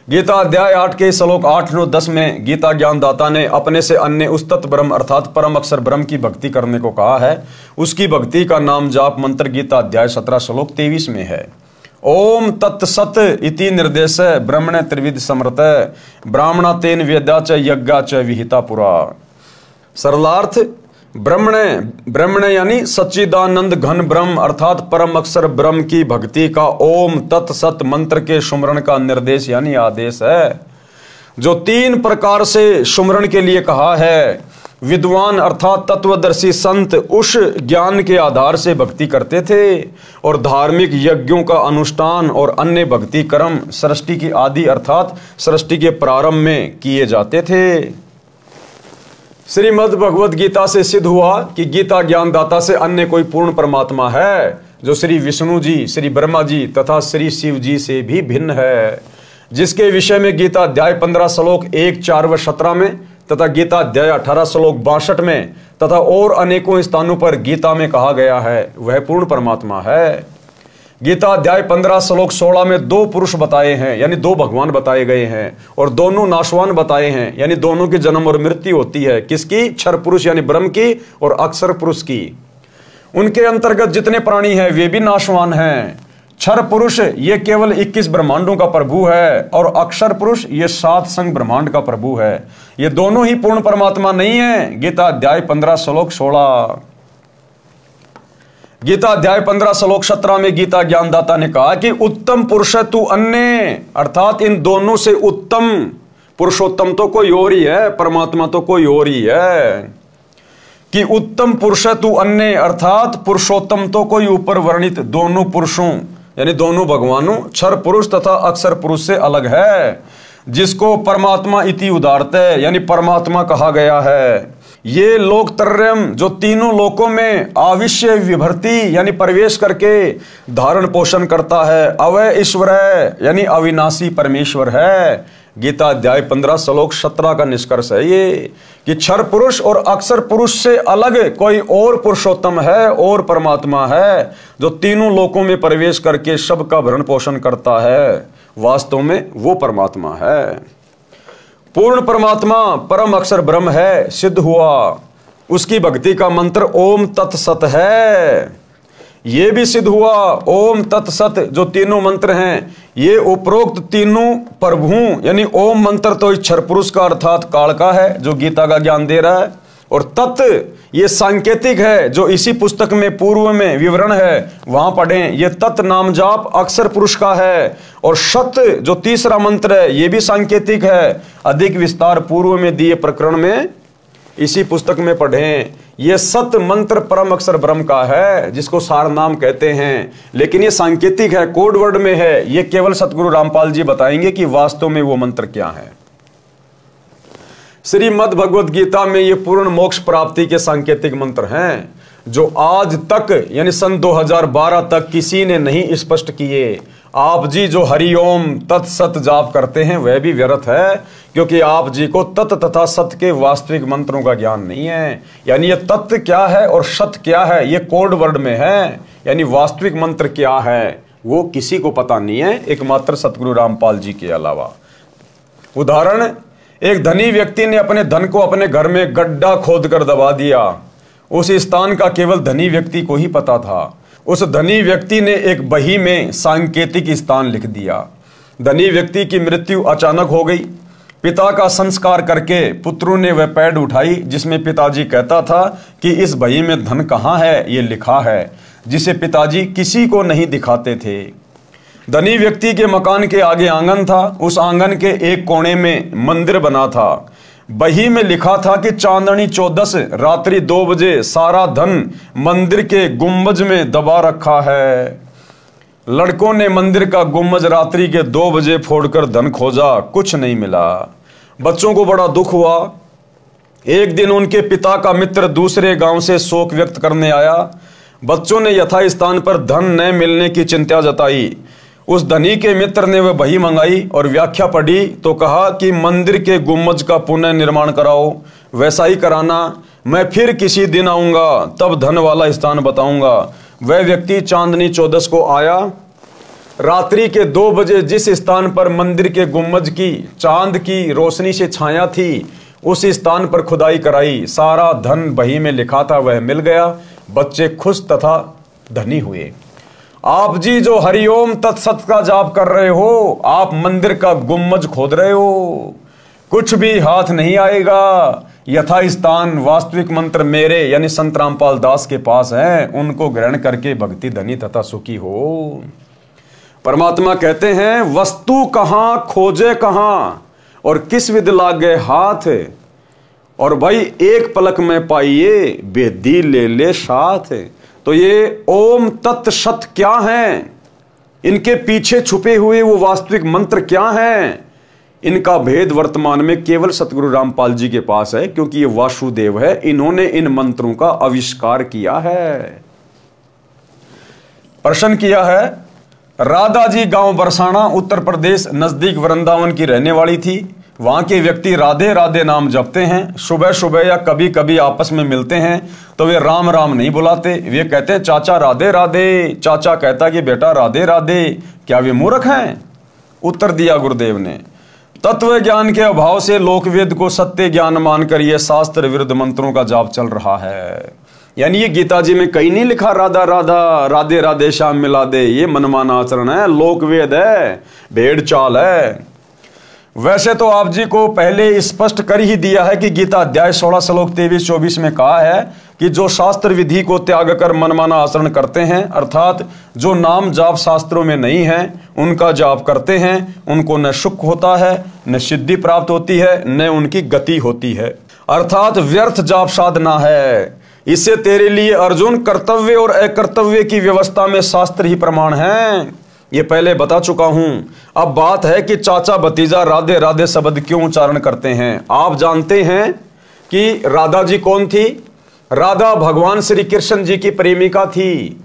गीता अध्याय 8 के श्लोक 8, 9, 10 में गीता ज्ञानदाता ने अपने से अन्य उस तत्व ब्रह्म अर्थात परम अक्षर ब्रह्म की भक्ति करने को कहा है। उसकी भक्ति का नाम जाप मंत्र गीता अध्याय 17 श्लोक 23 में है, ओम तत्सत इति निर्देश ब्रह्मण त्रिविध समृत ब्राह्मणा तेन वेदा च यज्ञा च विहिता पुरा। सरलार्थ ब्रह्मण यानी सच्चिदानंद घन ब्रह्म अर्थात परम अक्षर ब्रह्म की भक्ति का ओम तत्सत मंत्र के सुमरण का निर्देश यानी आदेश है, जो 3 प्रकार से सुमरण के लिए कहा है। विद्वान अर्थात तत्वदर्शी संत उस ज्ञान के आधार से भक्ति करते थे और धार्मिक यज्ञों का अनुष्ठान और अन्य भक्ति कर्म सृष्टि की आदि अर्थात सृष्टि के प्रारंभ में किए जाते थे। श्रीमद् भगवद गीता से सिद्ध हुआ कि गीता ज्ञानदाता से अन्य कोई पूर्ण परमात्मा है, जो श्री विष्णु जी, श्री ब्रह्मा जी तथा श्री शिव जी से भी भिन्न है, जिसके विषय में गीता अध्याय 15 श्लोक 1, 4 व 17 में तथा गीता अध्याय 18 श्लोक 62 में तथा और अनेकों स्थानों पर गीता में कहा गया है, वह पूर्ण परमात्मा है। गीता अध्याय 15 श्लोक 16 में 2 पुरुष बताए हैं, यानी 2 भगवान बताए गए हैं, और दोनों नाशवान बताए हैं, यानी दोनों की जन्म और मृत्यु होती है। किसकी? क्षर पुरुष यानी ब्रह्म की और अक्षर पुरुष की। उनके अंतर्गत जितने प्राणी हैं वे भी नाशवान हैं। क्षर पुरुष ये केवल 21 ब्रह्मांडों का प्रभु है और अक्षर पुरुष ये 7 संग ब्रह्मांड का प्रभु है। ये दोनों ही पूर्ण परमात्मा नहीं है। गीता अध्याय 15 श्लोक 16। गीता अध्याय 15 श्लोक 17 में गीता ज्ञानदाता ने कहा कि उत्तम पुरुष तू अन्य, अर्थात इन दोनों से उत्तम पुरुषोत्तम तो कोई और ही है, परमात्मा तो कोई और ही है। कि उत्तम पुरुष तू अन्य अर्थात पुरुषोत्तम तो कोई ऊपर वर्णित दोनों पुरुषों यानी दोनों भगवानों क्षर पुरुष तथा अक्षर पुरुष से अलग है, जिसको परमात्मा इति उदारते यानी परमात्मा कहा गया है। ये लोकत्रयम जो तीनों लोकों में आविश्य विभर्ति यानी प्रवेश करके धारण पोषण करता है, अवय ईश्वर है यानी अविनाशी परमेश्वर है। गीता अध्याय 15 श्लोक 17 का निष्कर्ष है ये कि क्षर पुरुष और अक्षर पुरुष से अलग कोई और पुरुषोत्तम है और परमात्मा है, जो तीनों लोकों में प्रवेश करके सबका भरण पोषण करता है। वास्तव में वो परमात्मा है। पूर्ण परमात्मा परम अक्षर ब्रह्म है, सिद्ध हुआ। उसकी भक्ति का मंत्र ओम तत्सत है, ये भी सिद्ध हुआ। ओम तत्सत जो तीनों मंत्र हैं, ये उपरोक्त तीनों प्रभुओं यानी ओम मंत्र तो क्षर पुरुष का अर्थात काल का है, जो गीता का ज्ञान दे रहा है, और तत् ये सांकेतिक है, जो इसी पुस्तक में पूर्व में विवरण है, वहां पढ़ें। ये तत् नाम जाप अक्षर पुरुष का है, और सत जो तीसरा मंत्र है, ये भी सांकेतिक है। अधिक विस्तार पूर्व में दिए प्रकरण में इसी पुस्तक में पढ़ें। ये सत मंत्र परम अक्षर ब्रह्म का है, जिसको सार नाम कहते हैं, लेकिन ये सांकेतिक है, कोड वर्ड में है। ये केवल सतगुरु रामपाल जी बताएंगे कि वास्तव में वो मंत्र क्या है। श्रीमद् भगवद गीता में ये पूर्ण मोक्ष प्राप्ति के सांकेतिक मंत्र हैं, जो आज तक यानी सन 2012 तक किसी ने नहीं स्पष्ट किए। आप जी जो हरिओम तत्सत जाप करते हैं वह भी व्यर्थ है, क्योंकि आप जी को तत् तथा सत के वास्तविक मंत्रों का ज्ञान नहीं है। यानी ये तत्व क्या है और सत क्या है, ये कोड वर्ड में है, यानी वास्तविक मंत्र क्या है वो किसी को पता नहीं है, एकमात्र सतगुरु रामपाल जी के अलावा। उदाहरण, एक धनी व्यक्ति ने अपने धन को अपने घर में गड्ढा खोद कर दबा दिया। उस स्थान का केवल धनी व्यक्ति को ही पता था। उस धनी व्यक्ति ने एक बही में सांकेतिक स्थान लिख दिया। धनी व्यक्ति की मृत्यु अचानक हो गई। पिता का संस्कार करके पुत्रों ने वह पैड उठाई जिसमें पिताजी कहता था कि इस बही में धन कहाँ है, ये लिखा है, जिसे पिताजी किसी को नहीं दिखाते थे। धनी व्यक्ति के मकान के आगे आंगन था। उस आंगन के एक कोने में मंदिर बना था। बही में लिखा था कि चांदनी 14 रात्रि 2 बजे सारा धन मंदिर के गुंबज में दबा रखा है। लड़कों ने मंदिर का गुंबज रात्रि के 2 बजे फोड़कर धन खोजा, कुछ नहीं मिला। बच्चों को बड़ा दुख हुआ। एक दिन उनके पिता का मित्र दूसरे गांव से शोक व्यक्त करने आया। बच्चों ने यथास्थान पर धन न मिलने की चिंता जताई। उस धनी के मित्र ने वह बही मंगाई और व्याख्या पढ़ी तो कहा कि मंदिर के गुंबज का पुनः निर्माण कराओ। वैसा ही कराना, मैं फिर किसी दिन आऊंगा, तब धन वाला स्थान बताऊंगा। वह व्यक्ति चांदनी 14 को आया। रात्रि के 2 बजे जिस स्थान पर मंदिर के गुंबज की चांद की रोशनी से छाया थी, उस स्थान पर खुदाई कराई। सारा धन बही में लिखा था वह मिल गया। बच्चे खुश तथा धनी हुए। आप जी जो हरिओम तत्सत का जाप कर रहे हो, आप मंदिर का गुंबज खोद रहे हो, कुछ भी हाथ नहीं आएगा। यथास्थान वास्तविक मंत्र मेरे यानी संत रामपाल दास के पास है, उनको ग्रहण करके भक्ति धनी तथा सुखी हो। परमात्मा कहते हैं वस्तु कहां खोजे कहां और किस विध लागे हाथ, और भाई एक पलक में पाइए बेदी ले ले साथ। तो ये ओम तत् सत क्या है, इनके पीछे छुपे हुए वो वास्तविक मंत्र क्या हैं, इनका भेद वर्तमान में केवल सतगुरु रामपाल जी के पास है, क्योंकि ये वासुदेव है, इन्होंने इन मंत्रों का आविष्कार किया है। प्रश्न किया है, राधा जी गांव बरसाना उत्तर प्रदेश नजदीक वृंदावन की रहने वाली थी। वहां के व्यक्ति राधे राधे नाम जपते हैं। सुबह सुबह या कभी कभी आपस में मिलते हैं तो वे राम राम नहीं बुलाते, वे कहते हैं चाचा राधे राधे। चाचा कहता कि बेटा राधे राधे, क्या वे मूर्ख हैं? उत्तर दिया गुरुदेव ने, तत्व ज्ञान के अभाव से लोकवेद को सत्य ज्ञान मानकर यह शास्त्र विरुद्ध मंत्रों का जाप चल रहा है। यानी ये गीता जी में कहीं नहीं लिखा राधा राधा राधे राधे श्याम मिला दे, ये मनमाना आचरण है, लोकवेद है, भेड़ चाल है। वैसे तो आप जी को पहले स्पष्ट कर ही दिया है कि गीता अध्याय 16 श्लोक 23-24 में कहा है कि जो शास्त्र विधि को त्याग कर मनमाना आचरण करते हैं, अर्थात जो नाम जाप शास्त्रों में नहीं है उनका जाप करते हैं, उनको न सुख होता है, न सिद्धि प्राप्त होती है, न उनकी गति होती है, अर्थात व्यर्थ जाप साधना है। इससे तेरे लिए अर्जुन कर्तव्य और अकर्तव्य की व्यवस्था में शास्त्र ही प्रमाण है, ये पहले बता चुका हूं। अब बात है कि चाचा भतीजा राधे राधे शब्द क्यों उच्चारण करते हैं। आप जानते हैं कि राधा जी कौन थी? राधा भगवान श्री कृष्ण जी की प्रेमिका थी।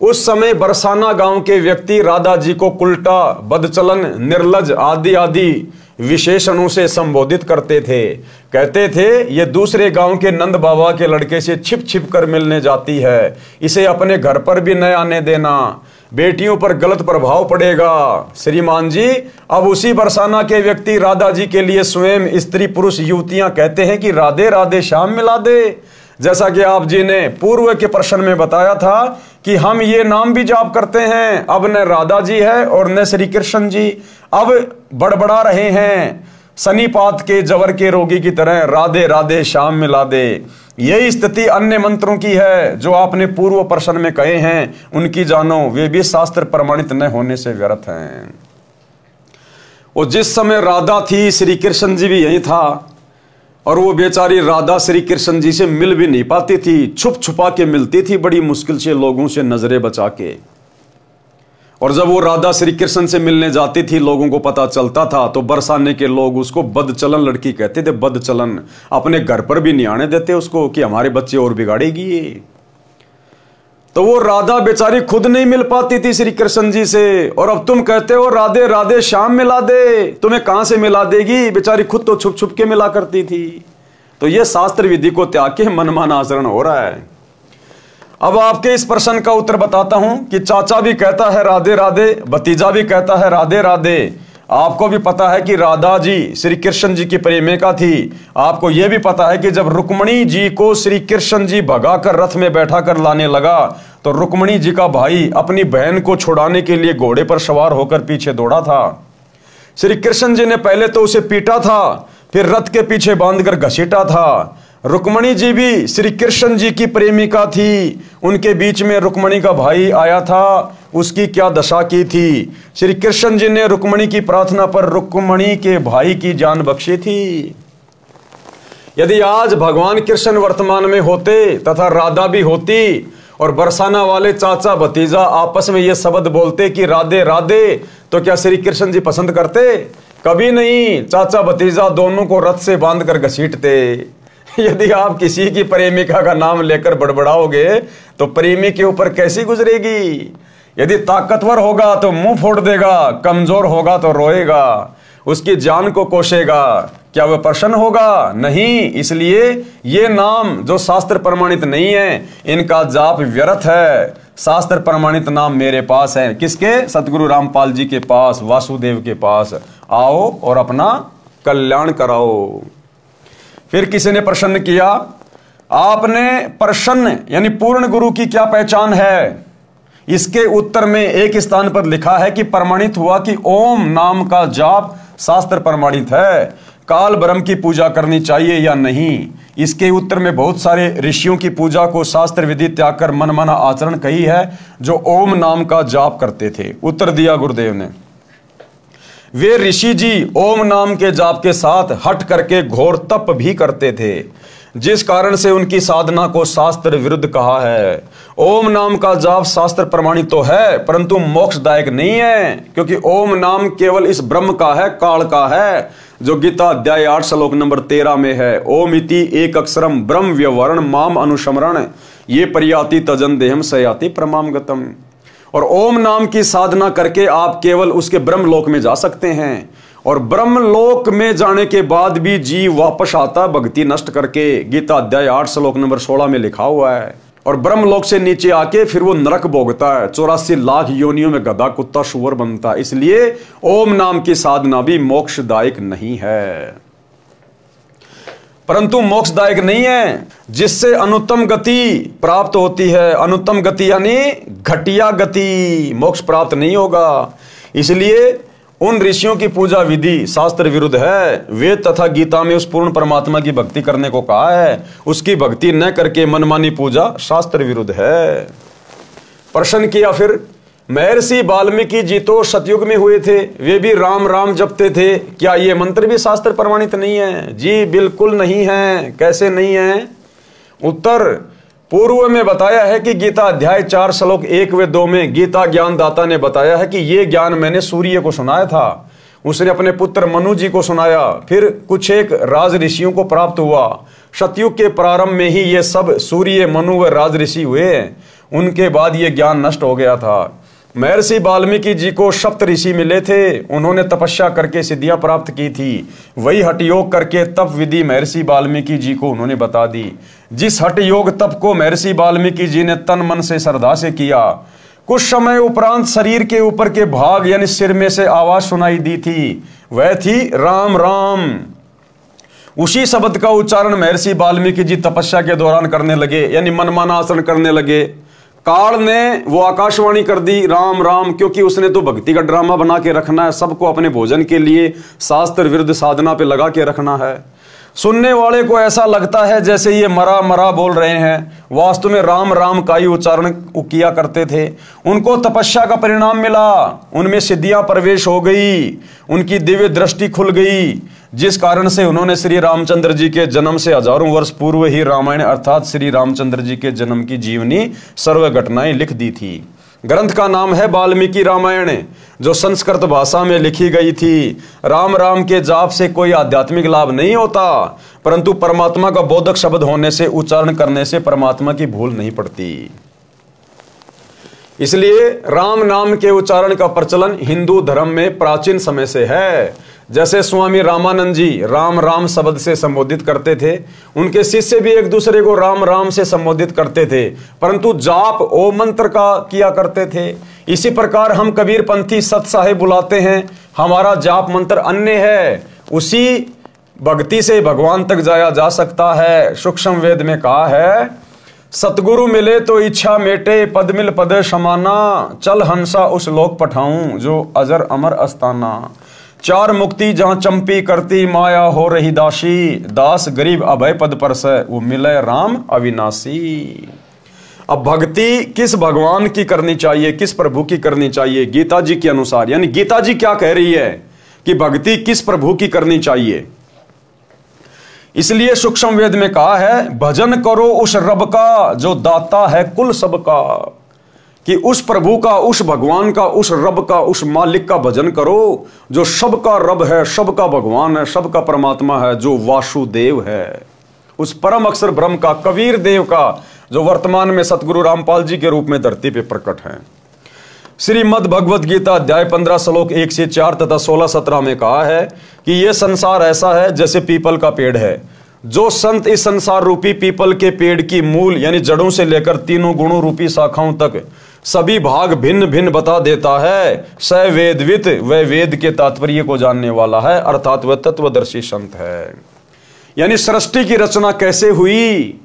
उस समय बरसाना गांव के व्यक्ति राधा जी को कुल्टा, बदचलन, निर्लज आदि आदि विशेषणों से संबोधित करते थे। कहते थे ये दूसरे गांव के नंद बाबा के लड़के से छिप छिप कर मिलने जाती है, इसे अपने घर पर भी न आने देना, बेटियों पर गलत प्रभाव पड़ेगा। श्रीमान जी, अब उसी बरसाना के व्यक्ति राधा जी के लिए स्वयं स्त्री पुरुष युवतियां कहते हैं कि राधे राधे श्याम मिला दे। जैसा कि आप जी ने पूर्व के प्रश्न में बताया था कि हम ये नाम भी जाप करते हैं, अब न राधा जी है और न श्री कृष्ण जी, अब बड़बड़ा रहे हैं सनीपात के जवर के रोगी की तरह, राधे राधे श्याम मिला दे। यही स्थिति अन्य मंत्रों की है जो आपने पूर्व प्रश्न में कहे हैं, उनकी जानो, वे भी शास्त्र प्रमाणित न होने से व्यर्थ हैं। और जिस समय राधा थी श्री कृष्ण जी भी यही था, और वो बेचारी राधा श्री कृष्ण जी से मिल भी नहीं पाती थी, छुप छुपा के मिलती थी बड़ी मुश्किल से लोगों से नजरें बचा के। और जब वो राधा श्री कृष्ण से मिलने जाती थी, लोगों को पता चलता था तो बरसाने के लोग उसको बदचलन लड़की कहते थे, बदचलन। अपने घर पर भी नहीं आने देते उसको कि हमारे बच्चे और बिगाड़ेगी। तो वो राधा बेचारी खुद नहीं मिल पाती थी श्री कृष्ण जी से, और अब तुम कहते हो राधे राधे श्याम मिला दे, तुम्हें कहां से मिला देगी? बेचारी खुद तो छुप छुप के मिला करती थी। तो ये शास्त्र विधि को त्याग के मनमाना आचरण हो रहा है। अब आपके इस प्रश्न का उत्तर बताता हूं कि चाचा भी कहता है राधे राधे, भतीजा भी कहता है राधे राधे। आपको भी पता है कि राधा जी श्री कृष्ण जी की प्रेमिका थी। आपको यह भी पता है कि जब रुक्मणी जी को श्री कृष्ण जी भगाकर रथ में बैठा कर लाने लगा तो रुक्मणी जी का भाई अपनी बहन को छुड़ाने के लिए घोड़े पर सवार होकर पीछे दौड़ा था। श्री कृष्ण जी ने पहले तो उसे पीटा था, फिर रथ के पीछे बांधकर घसीटा था। रुक्मणी जी भी श्री कृष्ण जी की प्रेमिका थी, उनके बीच में रुक्मणी का भाई आया था, उसकी क्या दशा की थी। श्री कृष्ण जी ने रुक्मणी की प्रार्थना पर रुक्मणी के भाई की जान बख्शी थी। यदि आज भगवान कृष्ण वर्तमान में होते तथा राधा भी होती और बरसाना वाले चाचा भतीजा आपस में ये शब्द बोलते कि राधे राधे, तो क्या श्री कृष्ण जी पसंद करते? कभी नहीं। चाचा भतीजा दोनों को रथ से बांधकर घसीटते। यदि आप किसी की प्रेमिका का नाम लेकर बड़बड़ाओगे तो प्रेमी के ऊपर कैसी गुजरेगी? यदि ताकतवर होगा तो मुंह फोड़ देगा, कमजोर होगा तो रोएगा, उसकी जान को कोसेगा। क्या वह प्रसन्न होगा? नहीं। इसलिए ये नाम जो शास्त्र प्रमाणित नहीं है, इनका जाप व्यर्थ है। शास्त्र प्रमाणित नाम मेरे पास है। किसके? सतगुरु रामपाल जी के पास, वासुदेव के पास। आओ और अपना कल्याण कराओ। फिर किसी ने प्रश्न किया, आपने प्रसन्न यानी पूर्ण गुरु की क्या पहचान है? इसके उत्तर में एक स्थान पर लिखा है कि प्रमाणित हुआ कि ओम नाम का जाप शास्त्र प्रमाणित है। काल ब्रह्म की पूजा करनी चाहिए या नहीं? इसके उत्तर में बहुत सारे ऋषियों की पूजा को शास्त्र विधि त्याग कर मनमाना आचरण कही है, जो ओम नाम का जाप करते थे। उत्तर दिया गुरुदेव ने, वे ऋषि जी ओम नाम के जाप के साथ हट करके घोर तप भी करते थे, जिस कारण से उनकी साधना को शास्त्र विरुद्ध कहा है। ओम नाम का जाप शास्त्र प्रमाणित तो है, परंतु मोक्षदायक नहीं है, क्योंकि ओम नाम केवल इस ब्रह्म का है, काल का है, जो गीता अध्याय 8 श्लोक नंबर 13 में है। ओम इति एक अक्षरम ब्रह्म व्यवरण माम अनुस्मरण ये परियाति तजन देहम सयाति प्रमाम गतम। और ओम नाम की साधना करके आप केवल उसके ब्रह्म लोक में जा सकते हैं, और ब्रह्म लोक में जाने के बाद भी जीव वापस आता भक्ति नष्ट करके। गीता अध्याय 8 श्लोक नंबर 16 में लिखा हुआ है। और ब्रह्म लोक से नीचे आके फिर वो नरक भोगता है, 84 लाख योनियों में गधा कुत्ता शुअर बनता है। इसलिए ओम नाम की साधना भी मोक्षदायक नहीं है। परंतु मोक्षदायक नहीं है, जिससे अनुत्तम गति प्राप्त होती है। अनुत्तम गति यानी घटिया गति, मोक्ष प्राप्त नहीं होगा। इसलिए उन ऋषियों की पूजा विधि शास्त्र विरुद्ध है। वेद तथा गीता में उस पूर्ण परमात्मा की भक्ति करने को कहा है, उसकी भक्ति न करके मनमानी पूजा शास्त्र विरुद्ध है। प्रश्न किया फिर, महर्षि वाल्मीकि जी तो सतयुग में हुए थे, वे भी राम राम जपते थे, क्या ये मंत्र भी शास्त्र प्रमाणित नहीं है? जी बिल्कुल नहीं है। कैसे नहीं है? उत्तर, पूर्व में बताया है कि गीता अध्याय 4 श्लोक 1 व 2 में गीता ज्ञान दाता ने बताया है कि ये ज्ञान मैंने सूर्य को सुनाया था, उसने अपने पुत्र मनु जी को सुनाया, फिर कुछ एक राज ऋषियों को प्राप्त हुआ। सतयुग के प्रारंभ में ही ये सब सूर्य, मनु व राज ऋषि हुए, उनके बाद ये ज्ञान नष्ट हो गया था। महर्षि वाल्मीकि जी को सप्त ऋषि मिले थे, उन्होंने तपस्या करके सिद्धियां प्राप्त की थी, वही हठ योग करके तप विधि महर्षि वाल्मीकि जी को उन्होंने बता दी। जिस हठ योग तप को महर्षि वाल्मीकि जी ने तन मन से श्रद्धा से किया, कुछ समय उपरांत शरीर के ऊपर के भाग यानी सिर में से आवाज सुनाई दी थी, वह थी राम राम। उसी शब्द का उच्चारण महर्षि वाल्मीकि जी तपस्या के दौरान करने लगे, यानी मनमाना आचरण करने लगे। काल ने वो आकाशवाणी कर दी राम राम, क्योंकि उसने तो भक्ति का ड्रामा बना के रखना है, सबको अपने भोजन के लिए शास्त्र विरुद्ध साधना पे लगा के रखना है। सुनने वाले को ऐसा लगता है जैसे ये मरा मरा बोल रहे हैं, वास्तव में राम राम का ही उच्चारण किया करते थे। उनको तपस्या का परिणाम मिला, उनमें सिद्धियां प्रवेश हो गई, उनकी दिव्य दृष्टि खुल गई, जिस कारण से उन्होंने श्री रामचंद्र जी के जन्म से हजारों वर्ष पूर्व ही रामायण अर्थात श्री रामचंद्र जी के जन्म की जीवनी सर्व घटनाएं लिख दी थी। ग्रंथ का नाम है वाल्मीकि रामायण, जो संस्कृत भाषा में लिखी गई थी। राम राम के जाप से कोई आध्यात्मिक लाभ नहीं होता, परंतु परमात्मा का बोधक शब्द होने से, उच्चारण करने से परमात्मा की भूल नहीं पड़ती। इसलिए राम नाम के उच्चारण का प्रचलन हिंदू धर्म में प्राचीन समय से है। जैसे स्वामी रामानंद जी राम राम शब्द से संबोधित करते थे, उनके शिष्य भी एक दूसरे को राम राम से संबोधित करते थे, परंतु जाप ओम मंत्र का किया करते थे। इसी प्रकार हम कबीर पंथी सत साहेब बुलाते हैं, हमारा जाप मंत्र अन्य है। उसी भक्ति से भगवान तक जाया जा सकता है। सूक्ष्म वेद में कहा है, सतगुरु मिले तो इच्छा मेटे, पद मिल पद समाना, चल हंसा उस लोक पठाऊं जो अजर अमर अस्ताना। चार मुक्ति जहां चंपी करती माया हो रही दासी, दास गरीब अभय पद पर से वो मिले राम अविनाशी। अब भक्ति किस भगवान की करनी चाहिए, किस प्रभु की करनी चाहिए? गीता जी के अनुसार, यानी गीता जी क्या कह रही है कि भक्ति किस प्रभु की करनी चाहिए? इसलिए सूक्ष्म वेद में कहा है, भजन करो उस रब का जो दाता है कुल सबका, कि उस प्रभु का, उस भगवान का, उस रब का, उस मालिक का भजन करो जो सबका रब है, सबका भगवान है, सबका परमात्मा है, जो वासुदेव है, उस परम अक्षर ब्रह्म का, कबीर देव का, जो वर्तमान में सतगुरु रामपाल जी के रूप में धरती पे प्रकट हैं। श्रीमद् भगवद गीता अध्याय 15 श्लोक 1 से 4 तथा 16-17 में कहा है कि यह संसार ऐसा है जैसे पीपल का पेड़ है। जो संत इस संसार रूपी पीपल के पेड़ की मूल यानी जड़ों से लेकर तीनों गुणों रूपी शाखाओं तक सभी भाग भिन्न भिन्न बता देता है, स वेदवित, वह वेद के तात्पर्य को जानने वाला है, अर्थात वह तत्वदर्शी संत है। यानी सृष्टि की रचना कैसे हुई,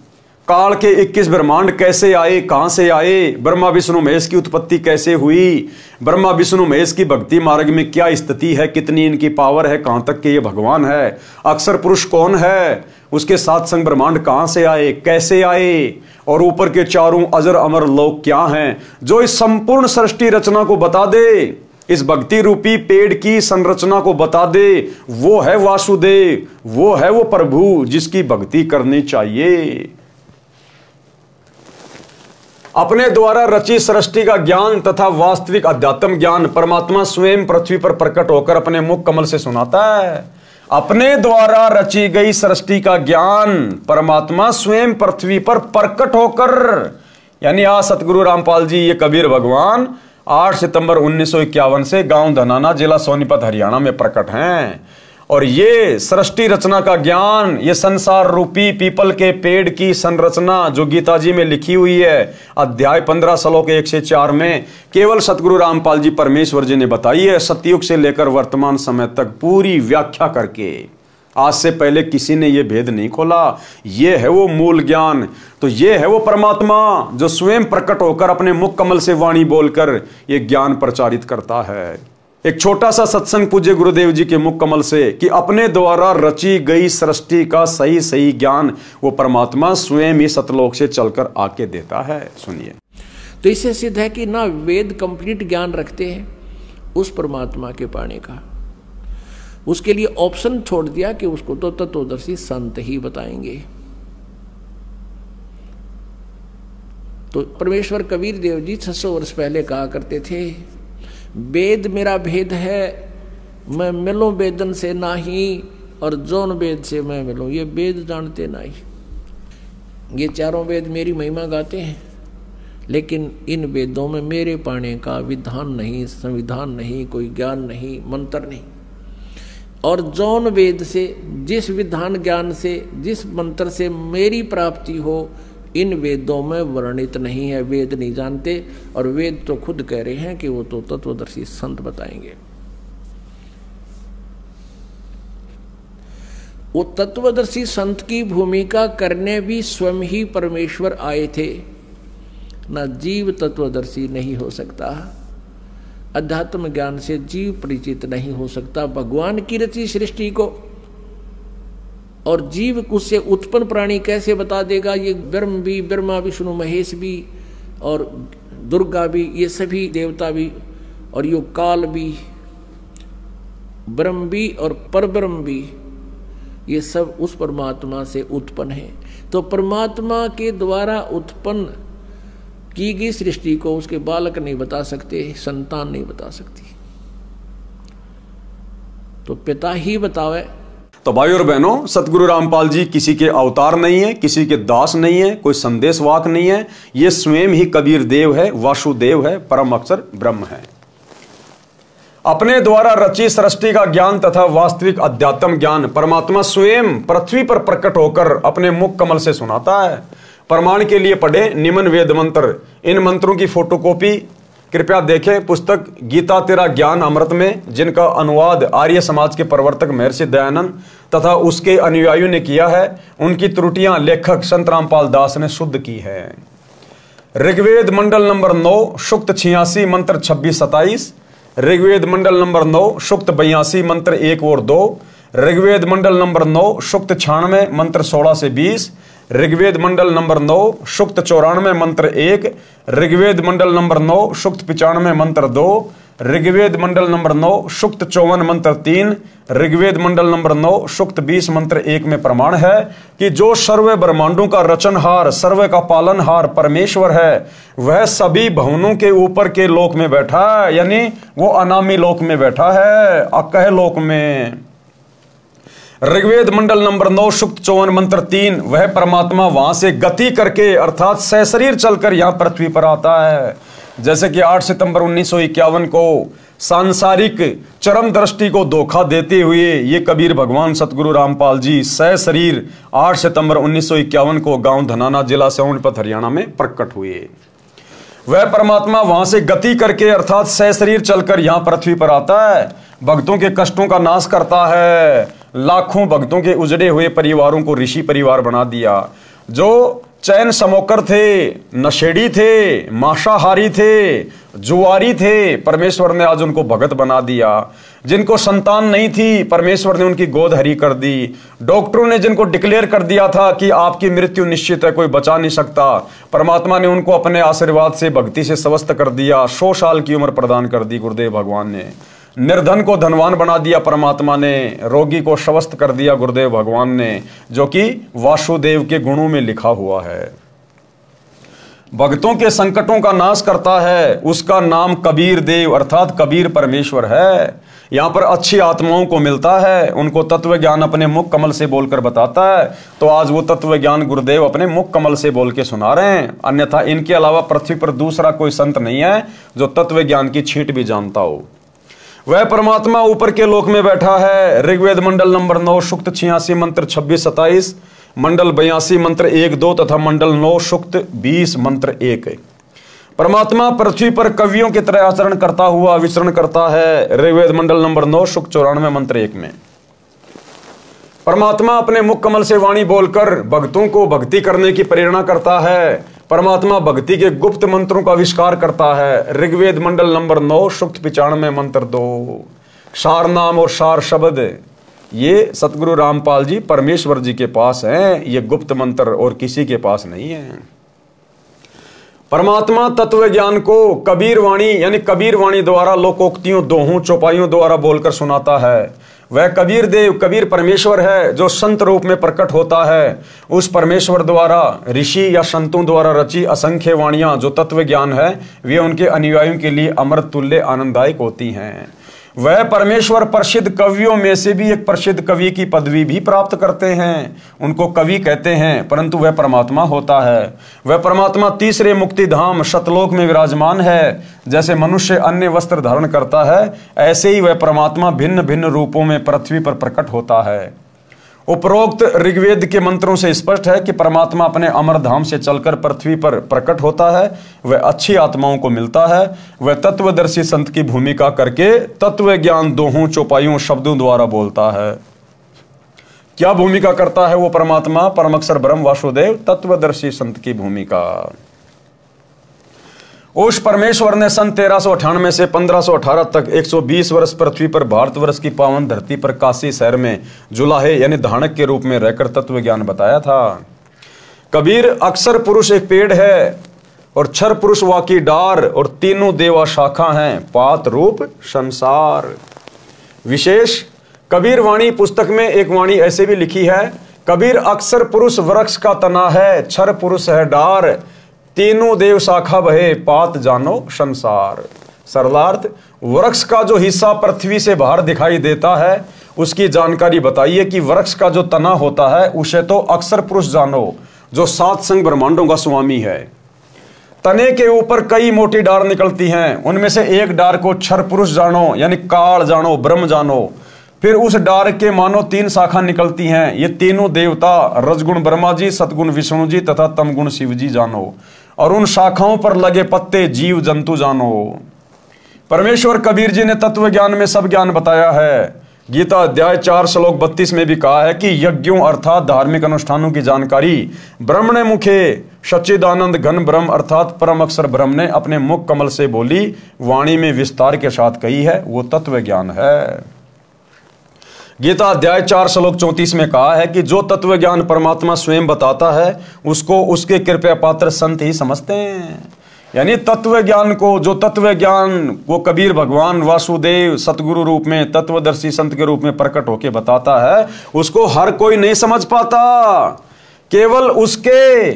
काल के 21 ब्रह्मांड कैसे आए, कहां से आए, ब्रह्मा विष्णु महेश की उत्पत्ति कैसे हुई, ब्रह्मा विष्णु महेश की भक्ति मार्ग में क्या स्थिति है, कितनी इनकी पावर है, कहां तक के ये भगवान है, अक्षर पुरुष कौन है, उसके साथ संग ब्रह्मांड कहां से आए, कैसे आए, और ऊपर के चारों अजर अमर लोक क्या हैं, जो इस संपूर्ण सृष्टि रचना को बता दे, इस भक्ति रूपी पेड़ की संरचना को बता दे, वो है वासुदेव, वो है वो प्रभु जिसकी भक्ति करनी चाहिए। अपने द्वारा रची सृष्टि का ज्ञान तथा वास्तविक अध्यात्म ज्ञान परमात्मा स्वयं पृथ्वी पर प्रकट होकर अपने मुख कमल से सुनाता है। अपने द्वारा रची गई सृष्टि का ज्ञान परमात्मा स्वयं पृथ्वी पर प्रकट होकर, यानी आज सतगुरु रामपाल जी ये कबीर भगवान 8 सितंबर 1951 से गांव धनाना, जिला सोनीपत, हरियाणा में प्रकट हैं। और ये सृष्टि रचना का ज्ञान, ये संसार रूपी पीपल के पेड़ की संरचना जो गीता जी में लिखी हुई है अध्याय 15 श्लोक 1 से 4 में, केवल सतगुरु रामपाल जी परमेश्वर जी ने बताई है, सतयुग से लेकर वर्तमान समय तक पूरी व्याख्या करके। आज से पहले किसी ने यह भेद नहीं खोला। ये है वो मूल ज्ञान, तो ये है वो परमात्मा जो स्वयं प्रकट होकर अपने मुख कमल से वाणी बोलकर ये ज्ञान प्रचारित करता है। एक छोटा सा सत्संग पूज्य गुरुदेव जी के मुख कमल से कि अपने द्वारा रची गई सृष्टि का सही सही ज्ञान वो परमात्मा स्वयं ही सतलोक से चलकर आके देता है। सुनिए, तो इससे सिद्ध है कि ना वेद कंप्लीट ज्ञान रखते हैं उस परमात्मा के पाने का, उसके लिए ऑप्शन छोड़ दिया कि उसको तो तत्वदर्शी संत ही बताएंगे। तो परमेश्वर कबीर देव जी 600 वर्ष पहले कहा करते थे, वेद मेरा भेद है, मैं मिलूं वेदन से नाही, और जौन वेद से मैं मिलूं ये वेद जानते नहीं। ये चारों वेद मेरी महिमा गाते हैं, लेकिन इन वेदों में मेरे पाने का विधान नहीं, संविधान नहीं, कोई ज्ञान नहीं, मंत्र नहीं। और जौन वेद से, जिस विधान ज्ञान से, जिस मंत्र से मेरी प्राप्ति हो, इन वेदों में वर्णित नहीं है, वेद नहीं जानते। और वेद तो खुद कह रहे हैं कि वो तो तत्वदर्शी संत बताएंगे। वो तत्वदर्शी संत की भूमिका करने भी स्वयं ही परमेश्वर आए थे। ना जीव तत्वदर्शी नहीं हो सकता, अध्यात्म ज्ञान से जीव परिचित नहीं हो सकता भगवान की रची सृष्टि को। और जीव उससे उत्पन्न प्राणी कैसे बता देगा? ये ब्रह्म भी, ब्रह्मा विष्णु महेश भी, और दुर्गा भी, ये सभी देवता भी, और यो काल भी, ब्रह्म भी और परब्रह्म भी, ये सब उस परमात्मा से उत्पन्न है। तो परमात्मा के द्वारा उत्पन्न की गई सृष्टि को उसके बालक नहीं बता सकते, संतान नहीं बता सकती, तो पिता ही बतावे। तो भाई और बहनों, सतगुरु रामपाल जी किसी के अवतार नहीं है, किसी के दास नहीं है, कोई संदेशवाहक नहीं है। ये स्वयं ही कबीर देव है, वासुदेव है, परम अक्षर ब्रह्म है। अपने द्वारा रची सृष्टि का ज्ञान तथा वास्तविक अध्यात्म ज्ञान परमात्मा स्वयं पृथ्वी पर प्रकट होकर अपने मुख कमल से सुनाता है। प्रमाण के लिए पढ़े निम्न वेद मंत्र। इन मंत्रों की फोटोकॉपी कृपया देखें पुस्तक गीता तेरा ज्ञान अमृत में, जिनका अनुवाद आर्य समाज के प्रवर्तक महर्षि दयानंद तथा उसके अनुयायियों ने किया है। उनकी त्रुटियां लेखक संत रामपाल दास ने शुद्ध की है। ऋग्वेद मंडल नंबर 9 सूक्त 86 मंत्र 26-27, ऋग्वेद मंडल नंबर 9 सूक्त 82 मंत्र 1 और 2, ऋग्वेद मंडल नंबर 9 सूक्त 96 मंत्र 16 से 20, ऋग्वेद मंडल नंबर 9 सूक्त 94 मंत्र 1, ऋग्वेद मंडल नंबर 9 सूक्त 95 मंत्र 2, ऋग्वेद मंडल नंबर 9 सूक्त 54 मंत्र 3, ऋग्वेद मंडल नंबर 9 सूक्त 20 मंत्र 1 में प्रमाण है कि जो सर्व ब्रह्मांडों का रचनहार, सर्व का पालनहार परमेश्वर है, वह सभी भवनों के ऊपर के लोक में बैठा है, यानी वो अनामी लोक में बैठा है, अकह लोक में। ऋग्वेद मंडल नंबर 9 सूक्त 54 मंत्र 3, वह परमात्मा वहां से गति करके अर्थात सशरीर चलकर यहां पृथ्वी पर आता है। जैसे कि 8 सितंबर 1951 को सांसारिक चरम दृष्टि को धोखा देते हुए ये कबीर भगवान सतगुरु रामपाल जी सशरीर 8 सितंबर 1951 को गांव धनाना, जिला सोनीपत, हरियाणा में प्रकट हुए। वह परमात्मा वहां से गति करके अर्थात सशरीर चलकर यहां पृथ्वी पर आता है, भक्तों के कष्टों का नाश करता है, लाखों भक्तों के उजड़े हुए परिवारों को ऋषि परिवार बना दिया। जो चैन समोकर थे, नशेड़ी थे, मांसाहारी थे, जुआरी थे, परमेश्वर ने आज उनको भगत बना दिया। जिनको संतान नहीं थी, परमेश्वर ने उनकी गोद हरी कर दी। डॉक्टरों ने जिनको डिक्लेयर कर दिया था कि आपकी मृत्यु निश्चित है, कोई बचा नहीं सकता, परमात्मा ने उनको अपने आशीर्वाद से, भक्ति से स्वस्थ कर दिया। 100 साल की उम्र प्रदान कर दी गुरुदेव भगवान ने। निर्धन को धनवान बना दिया परमात्मा ने, रोगी को स्वस्थ कर दिया गुरुदेव भगवान ने, जो कि वासुदेव के गुणों में लिखा हुआ है। भक्तों के संकटों का नाश करता है, उसका नाम कबीर देव अर्थात कबीर परमेश्वर है। यहां पर अच्छी आत्माओं को मिलता है, उनको तत्व ज्ञान अपने मुख कमल से बोलकर बताता है। तो आज वो तत्व ज्ञान गुरुदेव अपने मुख कमल से बोल के सुना रहे हैं। अन्यथा इनके अलावा पृथ्वी पर दूसरा कोई संत नहीं है जो तत्व ज्ञान की छींट भी जानता हो। वह परमात्मा ऊपर के लोक में बैठा है। ऋग्वेद मंडल नंबर 9 सूक्त 86 मंत्र 26-27, मंडल 82 मंत्र 1-2 तथा मंडल 9 सूक्त 20 मंत्र 1। परमात्मा पृथ्वी पर कवियों की तरह आचरण करता हुआ विचरण करता है। ऋग्वेद मंडल नंबर 9 सूक्त 94 मंत्र 1 में परमात्मा अपने मुख कमल से वाणी बोलकर भक्तों को भक्ति करने की प्रेरणा करता है। परमात्मा भक्ति के गुप्त मंत्रों का आविष्कार करता है। ऋग्वेद मंडल नंबर 9 सूक्त 95 मंत्र 2। सार नाम और सार शब्द ये सतगुरु रामपाल जी परमेश्वर जी के पास हैं, ये गुप्त मंत्र और किसी के पास नहीं है। परमात्मा तत्व ज्ञान को कबीर वाणी यानी कबीर वाणी द्वारा लोकोक्तियों, दोहों, चौपाइयों द्वारा बोलकर सुनाता है। वह कबीर देव, कबीर परमेश्वर है जो संत रूप में प्रकट होता है। उस परमेश्वर द्वारा ऋषि या संतों द्वारा रची असंख्य वाणियां जो तत्व ज्ञान है, वे उनके अनुयायियों के लिए अमृत तुल्य आनंददायक होती हैं। वह परमेश्वर प्रसिद्ध कवियों में से भी एक प्रसिद्ध कवि की पदवी भी प्राप्त करते हैं, उनको कवि कहते हैं, परंतु वह परमात्मा होता है। वह परमात्मा तीसरे मुक्ति धाम सतलोक में विराजमान है। जैसे मनुष्य अन्य वस्त्र धारण करता है, ऐसे ही वह परमात्मा भिन्न भिन्न रूपों में पृथ्वी पर प्रकट होता है। उपरोक्त ऋग्वेद के मंत्रों से स्पष्ट है कि परमात्मा अपने अमर धाम से चलकर पृथ्वी पर प्रकट होता है। वह अच्छी आत्माओं को मिलता है। वह तत्वदर्शी संत की भूमिका करके तत्व ज्ञान दोहों, चौपाइयों, शब्दों द्वारा बोलता है। क्या भूमिका करता है वो परमात्मा? परम अक्षर ब्रह्म वासुदेव तत्वदर्शी संत की भूमिका। उस परमेश्वर ने सन 1398 से 1518 तक 120 वर्ष पृथ्वी पर भारतवर्ष की पावन धरती पर काशी शहर में जुलाहे यानी धानक के रूप में रहकर तत्व ज्ञान बताया था। कबीर अक्षर पुरुष एक पेड़ है और क्षर पुरुष वाकी डार और तीनों देवा शाखा हैं, पात रूप संसार। विशेष कबीर वाणी पुस्तक में एक वाणी ऐसे भी लिखी है, कबीर अक्षर पुरुष वृक्ष का तना है, क्षर पुरुष है डार, तीनों देव शाखा बहे, पात जानो संसार। सरलार्थ, वृक्ष का जो हिस्सा पृथ्वी से बाहर दिखाई देता है उसकी जानकारी बताइए कि वृक्ष का जो तना होता है उसे तो अक्षर पुरुष जानो, जो 7 संग ब्रह्मांडों का स्वामी है। तने के ऊपर कई मोटी डार निकलती हैं, उनमें से एक डार को क्षर पुरुष जानो यानी काल जानो, ब्रह्म जानो। फिर उस डार के मानो 3 शाखा निकलती हैं, ये तीनों देवता रजगुण ब्रह्मा जी, सतगुण विष्णु जी तथा तमगुण शिव जी जानो। और उन शाखाओं पर लगे पत्ते जीव जंतु जानो। परमेश्वर कबीर जी ने तत्व ज्ञान में सब ज्ञान बताया है। गीता अध्याय 4 श्लोक 32 में भी कहा है कि यज्ञों अर्थात धार्मिक अनुष्ठानों की जानकारी ब्रह्मणे मुखे सच्चिदानंद घन ब्रह्म अर्थात परम अक्षर ब्रह्म ने अपने मुख कमल से बोली वाणी में विस्तार के साथ कही है, वो तत्व ज्ञान है। गीता अध्याय 4 श्लोक 34 में कहा है कि जो तत्व ज्ञान परमात्मा स्वयं बताता है उसको उसके कृपया पात्र संत ही समझते हैं। यानी तत्व ज्ञान को, जो तत्व ज्ञान वो कबीर भगवान वासुदेव सतगुरु रूप में, तत्वदर्शी संत के रूप में प्रकट होके बताता है, उसको हर कोई नहीं समझ पाता। केवल उसके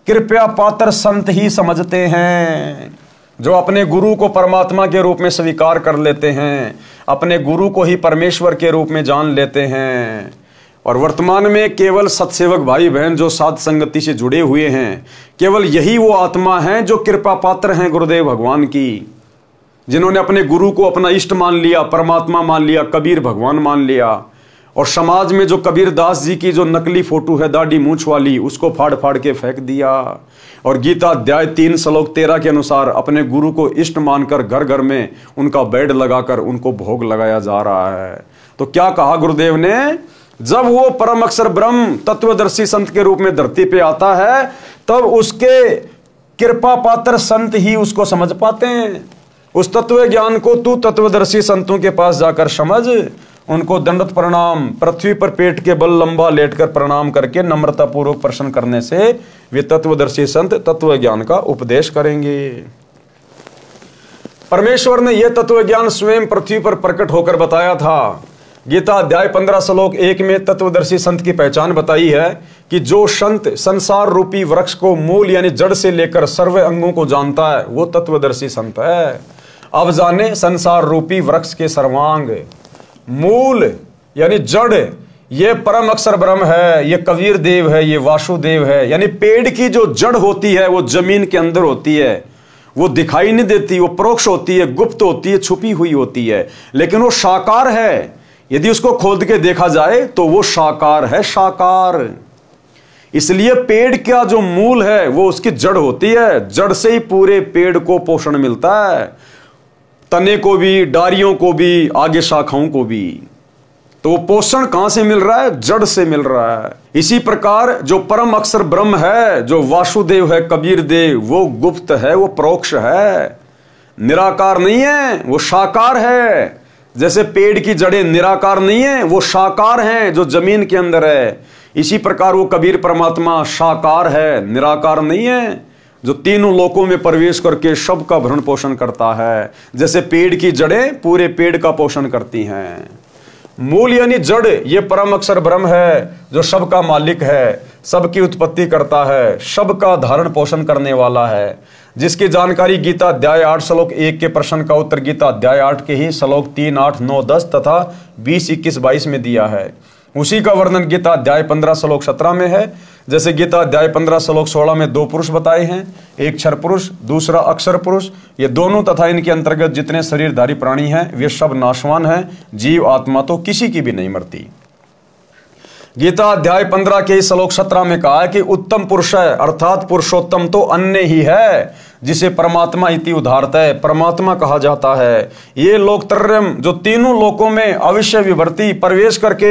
कृपया पात्र संत ही समझते हैं, जो अपने गुरु को परमात्मा के रूप में स्वीकार कर लेते हैं, अपने गुरु को ही परमेश्वर के रूप में जान लेते हैं। और वर्तमान में केवल सत्सेवक भाई बहन जो साध संगति से जुड़े हुए हैं, केवल यही वो आत्मा हैं जो कृपा पात्र हैं गुरुदेव भगवान की, जिन्होंने अपने गुरु को अपना इष्ट मान लिया, परमात्मा मान लिया, कबीर भगवान मान लिया। और समाज में जो कबीर दास जी की जो नकली फोटो है दाढ़ी मूंछ वाली, उसको फाड़ फाड़ के फेंक दिया। और गीता अध्याय 3 श्लोक 13 के अनुसार अपने गुरु को इष्ट मानकर घर घर में उनका बेड लगाकर उनको भोग लगाया जा रहा है। तो क्या कहा गुरुदेव ने, जब वो परम अक्षर ब्रह्म तत्वदर्शी संत के रूप में धरती पे आता है, तब उसके कृपा पात्र संत ही उसको समझ पाते हैं। उस तत्व ज्ञान को तू तत्वदर्शी संतों के पास जाकर समझ, उनको दंडवत प्रणाम, पृथ्वी पर पेट के बल लंबा लेटकर प्रणाम करके नम्रता पूर्वक प्रश्न करने से वे तत्वदर्शी संत तत्व ज्ञान का उपदेश करेंगे। परमेश्वर ने यह तत्व ज्ञान स्वयं पृथ्वी पर प्रकट होकर बताया था। गीता अध्याय 15 श्लोक 1 में तत्वदर्शी संत की पहचान बताई है कि जो संत संसार रूपी वृक्ष को मूल यानी जड़ से लेकर सर्व अंगों को जानता है, वो तत्वदर्शी संत है। अब जाने संसार रूपी वृक्ष के सर्वांग। मूल यानी जड़, ये परम अक्षर ब्रह्म है, ये कबीर देव है, ये वासुदेव है। यानी पेड़ की जो जड़ होती है वो जमीन के अंदर होती है, वो दिखाई नहीं देती, वो परोक्ष होती है, गुप्त होती है, छुपी हुई होती है, लेकिन वो साकार है। यदि उसको खोद के देखा जाए तो वो साकार है, साकार। इसलिए पेड़ का जो मूल है वो उसकी जड़ होती है, जड़ से ही पूरे पेड़ को पोषण मिलता है, तने को भी, डारियों को भी, आगे शाखाओं को भी। तो पोषण कहां से मिल रहा है? जड़ से मिल रहा है। इसी प्रकार जो परम अक्षर ब्रह्म है, जो वासुदेव है, कबीर देव, वो गुप्त है, वो परोक्ष है, निराकार नहीं है, वो साकार है। जैसे पेड़ की जड़ें निराकार नहीं है, वो साकार हैं जो जमीन के अंदर है। इसी प्रकार वो कबीर परमात्मा साकार है, निराकार नहीं है, जो तीनों लोकों में प्रवेश करके सबका भरण पोषण करता है। जैसे पेड़ की जड़ें पूरे पेड़ का पोषण करती हैं। मूल यानी जड़, ये परम अक्षर ब्रह्म है जो सबका मालिक है, सबकी उत्पत्ति करता है, सबका धारण पोषण करने वाला है, जिसकी जानकारी गीता अध्याय 8 श्लोक 1 के प्रश्न का उत्तर गीता अध्याय 8 के ही श्लोक 3, 8, 9, 10 तथा 20, 21, 22 में दिया है। उसी का वर्णन गीता अध्याय 15 श्लोक 17 में है। जैसे गीता अध्याय 15 श्लोक 16 में 2 पुरुष बताए हैं, एक क्षर पुरुष, दूसरा अक्षर पुरुष। ये दोनों तथा इनके अंतर्गत जितने शरीरधारी प्राणी हैं वे सब नाशवान हैं, जीव आत्मा तो किसी की भी नहीं मरती। गीता अध्याय 15 के श्लोक 17 में कहा है कि उत्तम पुरुष है, अर्थात पुरुषोत्तम तो अन्य ही है, जिसे परमात्मा इति उदाहरतः परमात्मा कहा जाता है। ये लोकत्रयम जो तीनों लोकों में अविश्य विवर्ती प्रवेश करके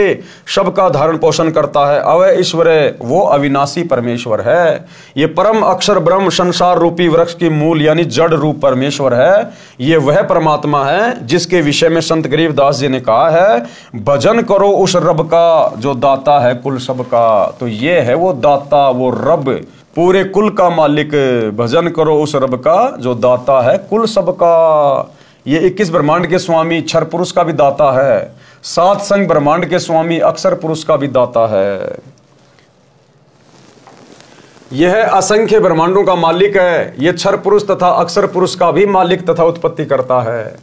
सबका धारण पोषण करता है, अवय ईश्वर, वो अविनाशी परमेश्वर है। ये परम अक्षर ब्रह्म संसार रूपी वृक्ष की मूल यानी जड़ रूप परमेश्वर है। ये वह परमात्मा है जिसके विषय में संत गरीबदास जी ने कहा है, भजन करो उस रब का जो दाता है कुल सबका। तो ये है वो दाता, वो रब, पूरे कुल का मालिक। भजन करो उस रब का जो दाता है कुल सबका। ये 21 ब्रह्मांड के स्वामी क्षर पुरुष का भी दाता है, 7 संग ब्रह्मांड के स्वामी अक्षर पुरुष का भी दाता है। यह असंख्य ब्रह्मांडों का मालिक है। यह क्षर पुरुष तथा अक्षर पुरुष का भी मालिक तथा उत्पत्ति करता है।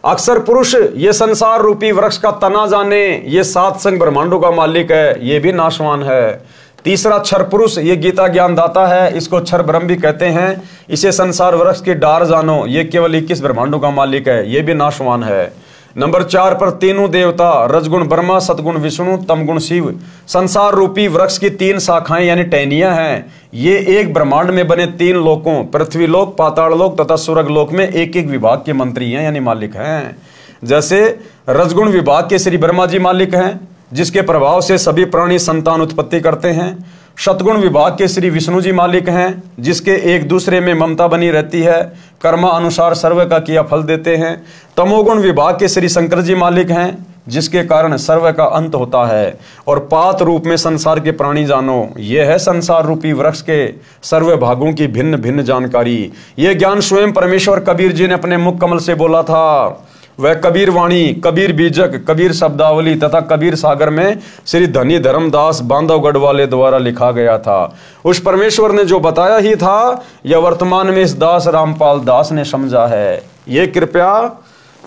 अक्षर पुरुष ये संसार रूपी वृक्ष का तना जाने, ये 7 संग ब्रह्मांडों का मालिक है, ये भी नाशवान है। तीसरा क्षर पुरुष ये गीता ज्ञान दाता है, इसको क्षर ब्रह्म भी कहते हैं। इसे संसार वृक्ष की डार जानो, ये केवल 21 ब्रह्मांडों का मालिक है, ये भी नाशवान है। नंबर 4 पर तीनों देवता, रजगुण ब्रह्मा, सतगुण विष्णु, तमगुण शिव, संसार रूपी वृक्ष की 3 शाखाएं यानी टहनियां हैं। ये एक ब्रह्मांड में बने 3 लोकों, पृथ्वी लोक, पाताल लोक तथा स्वर्ग लोक में एक एक विभाग के मंत्री हैं यानी मालिक हैं। जैसे रजगुण विभाग के श्री ब्रह्मा जी मालिक हैं, जिसके प्रभाव से सभी प्राणी संतान उत्पत्ति करते हैं। सतगुण विभाग के श्री विष्णु जी मालिक हैं, जिसके एक दूसरे में ममता बनी रहती है, कर्मा अनुसार सर्व का किया फल देते हैं। तमोगुण विभाग के श्री शंकर जी मालिक हैं, जिसके कारण सर्व का अंत होता है, और पात रूप में संसार के प्राणी जानो, ये है संसार रूपी वृक्ष के सर्व भागों की भिन्न भिन्न जानकारी। ये ज्ञान स्वयं परमेश्वर कबीर जी ने अपने मुख कमल से बोला था। वह कबीर वाणी, कबीर बीजक, कबीर शब्दावली तथा कबीर सागर में श्री धनी धर्मदास बांधवगढ़ वाले द्वारा लिखा गया था। उस परमेश्वर ने जो बताया ही था, यह वर्तमान में इस दास रामपाल दास ने समझा है। ये कृपया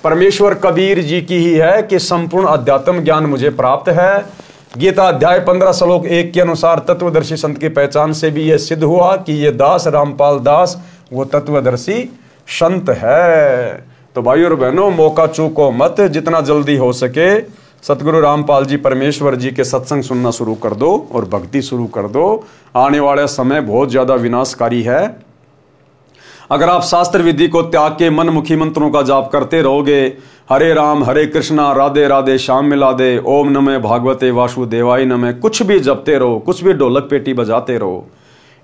परमेश्वर कबीर जी की ही है कि संपूर्ण अध्यात्म ज्ञान मुझे प्राप्त है। गीता अध्याय 15 श्लोक 1 के अनुसार तत्वदर्शी संत की पहचान से भी यह सिद्ध हुआ कि यह दास रामपाल दास वो तत्वदर्शी संत है। तो भाइयों और बहनों, मौका चूको मत, जितना जल्दी हो सके सतगुरु रामपाल जी परमेश्वर जी के सत्संग सुनना शुरू कर दो और भक्ति शुरू कर दो। आने वाला समय बहुत ज्यादा विनाशकारी है। अगर आप शास्त्र विधि को त्याग के मनमुखी मंत्रों का जाप करते रहोगे, हरे राम हरे कृष्णा राधे राधे श्याम मिला दे, ओम नमः भागवते वासुदेवाय नमः, कुछ भी जपते रहो, कुछ भी ढोलक पेटी बजाते रहो,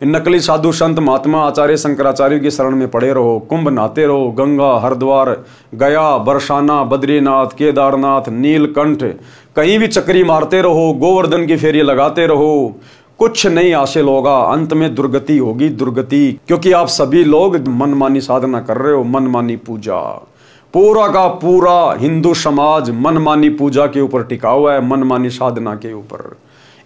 इन नकली साधु संत महात्मा आचार्य शंकराचार्य की शरण में पड़े रहो, कुंभ नहाते रहो, गंगा हरिद्वार गया बरसाना बद्रीनाथ केदारनाथ नीलकंठ कहीं भी चक्री मारते रहो, गोवर्धन की फेरी लगाते रहो, कुछ नहीं हासिल होगा। अंत में दुर्गति होगी, दुर्गति। क्योंकि आप सभी लोग मनमानी साधना कर रहे हो, मनमानी पूजा। पूरा का पूरा हिंदू समाज मनमानी पूजा के ऊपर टिका हुआ है, मनमानी साधना के ऊपर।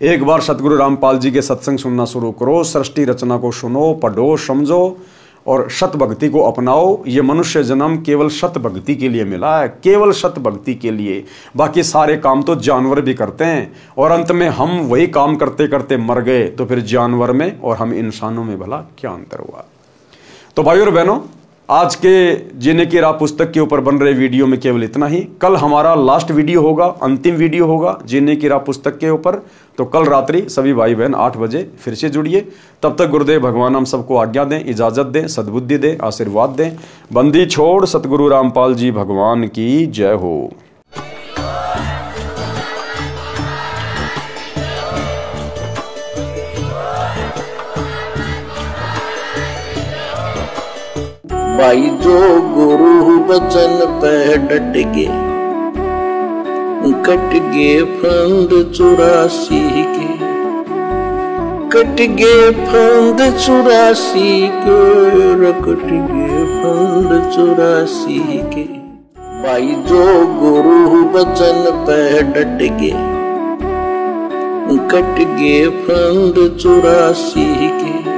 एक बार सतगुरु रामपाल जी के सत्संग सुनना शुरू करो, सृष्टि रचना को सुनो, पढ़ो, समझो और सत भक्ति को अपनाओ। ये मनुष्य जन्म केवल सत भक्ति के लिए मिला है, केवल सत भक्ति के लिए। बाकी सारे काम तो जानवर भी करते हैं, और अंत में हम वही काम करते करते मर गए, तो फिर जानवर में और हम इंसानों में भला क्या अंतर हुआ। तो भाइयों और बहनों, आज के जीने की राह पुस्तक के ऊपर बन रहे वीडियो में केवल इतना ही। कल हमारा लास्ट वीडियो होगा, अंतिम वीडियो होगा जीने की राह पुस्तक के ऊपर। तो कल रात्रि सभी भाई बहन 8 बजे फिर से जुड़िए। तब तक गुरुदेव भगवान हम सबको आज्ञा दें, इजाजत दें, सद्बुद्धि दें, आशीर्वाद दें। बंदी छोड़ सतगुरु रामपाल जी भगवान की जय हो। भाई जो गुरु बचन पे डट गे, कट गे फंद 84 के, कट गे फंद 84 के, कट गे फंद 84 के। भाई जो गुरु बचन पे डट गे, कट गे फंद 84 के।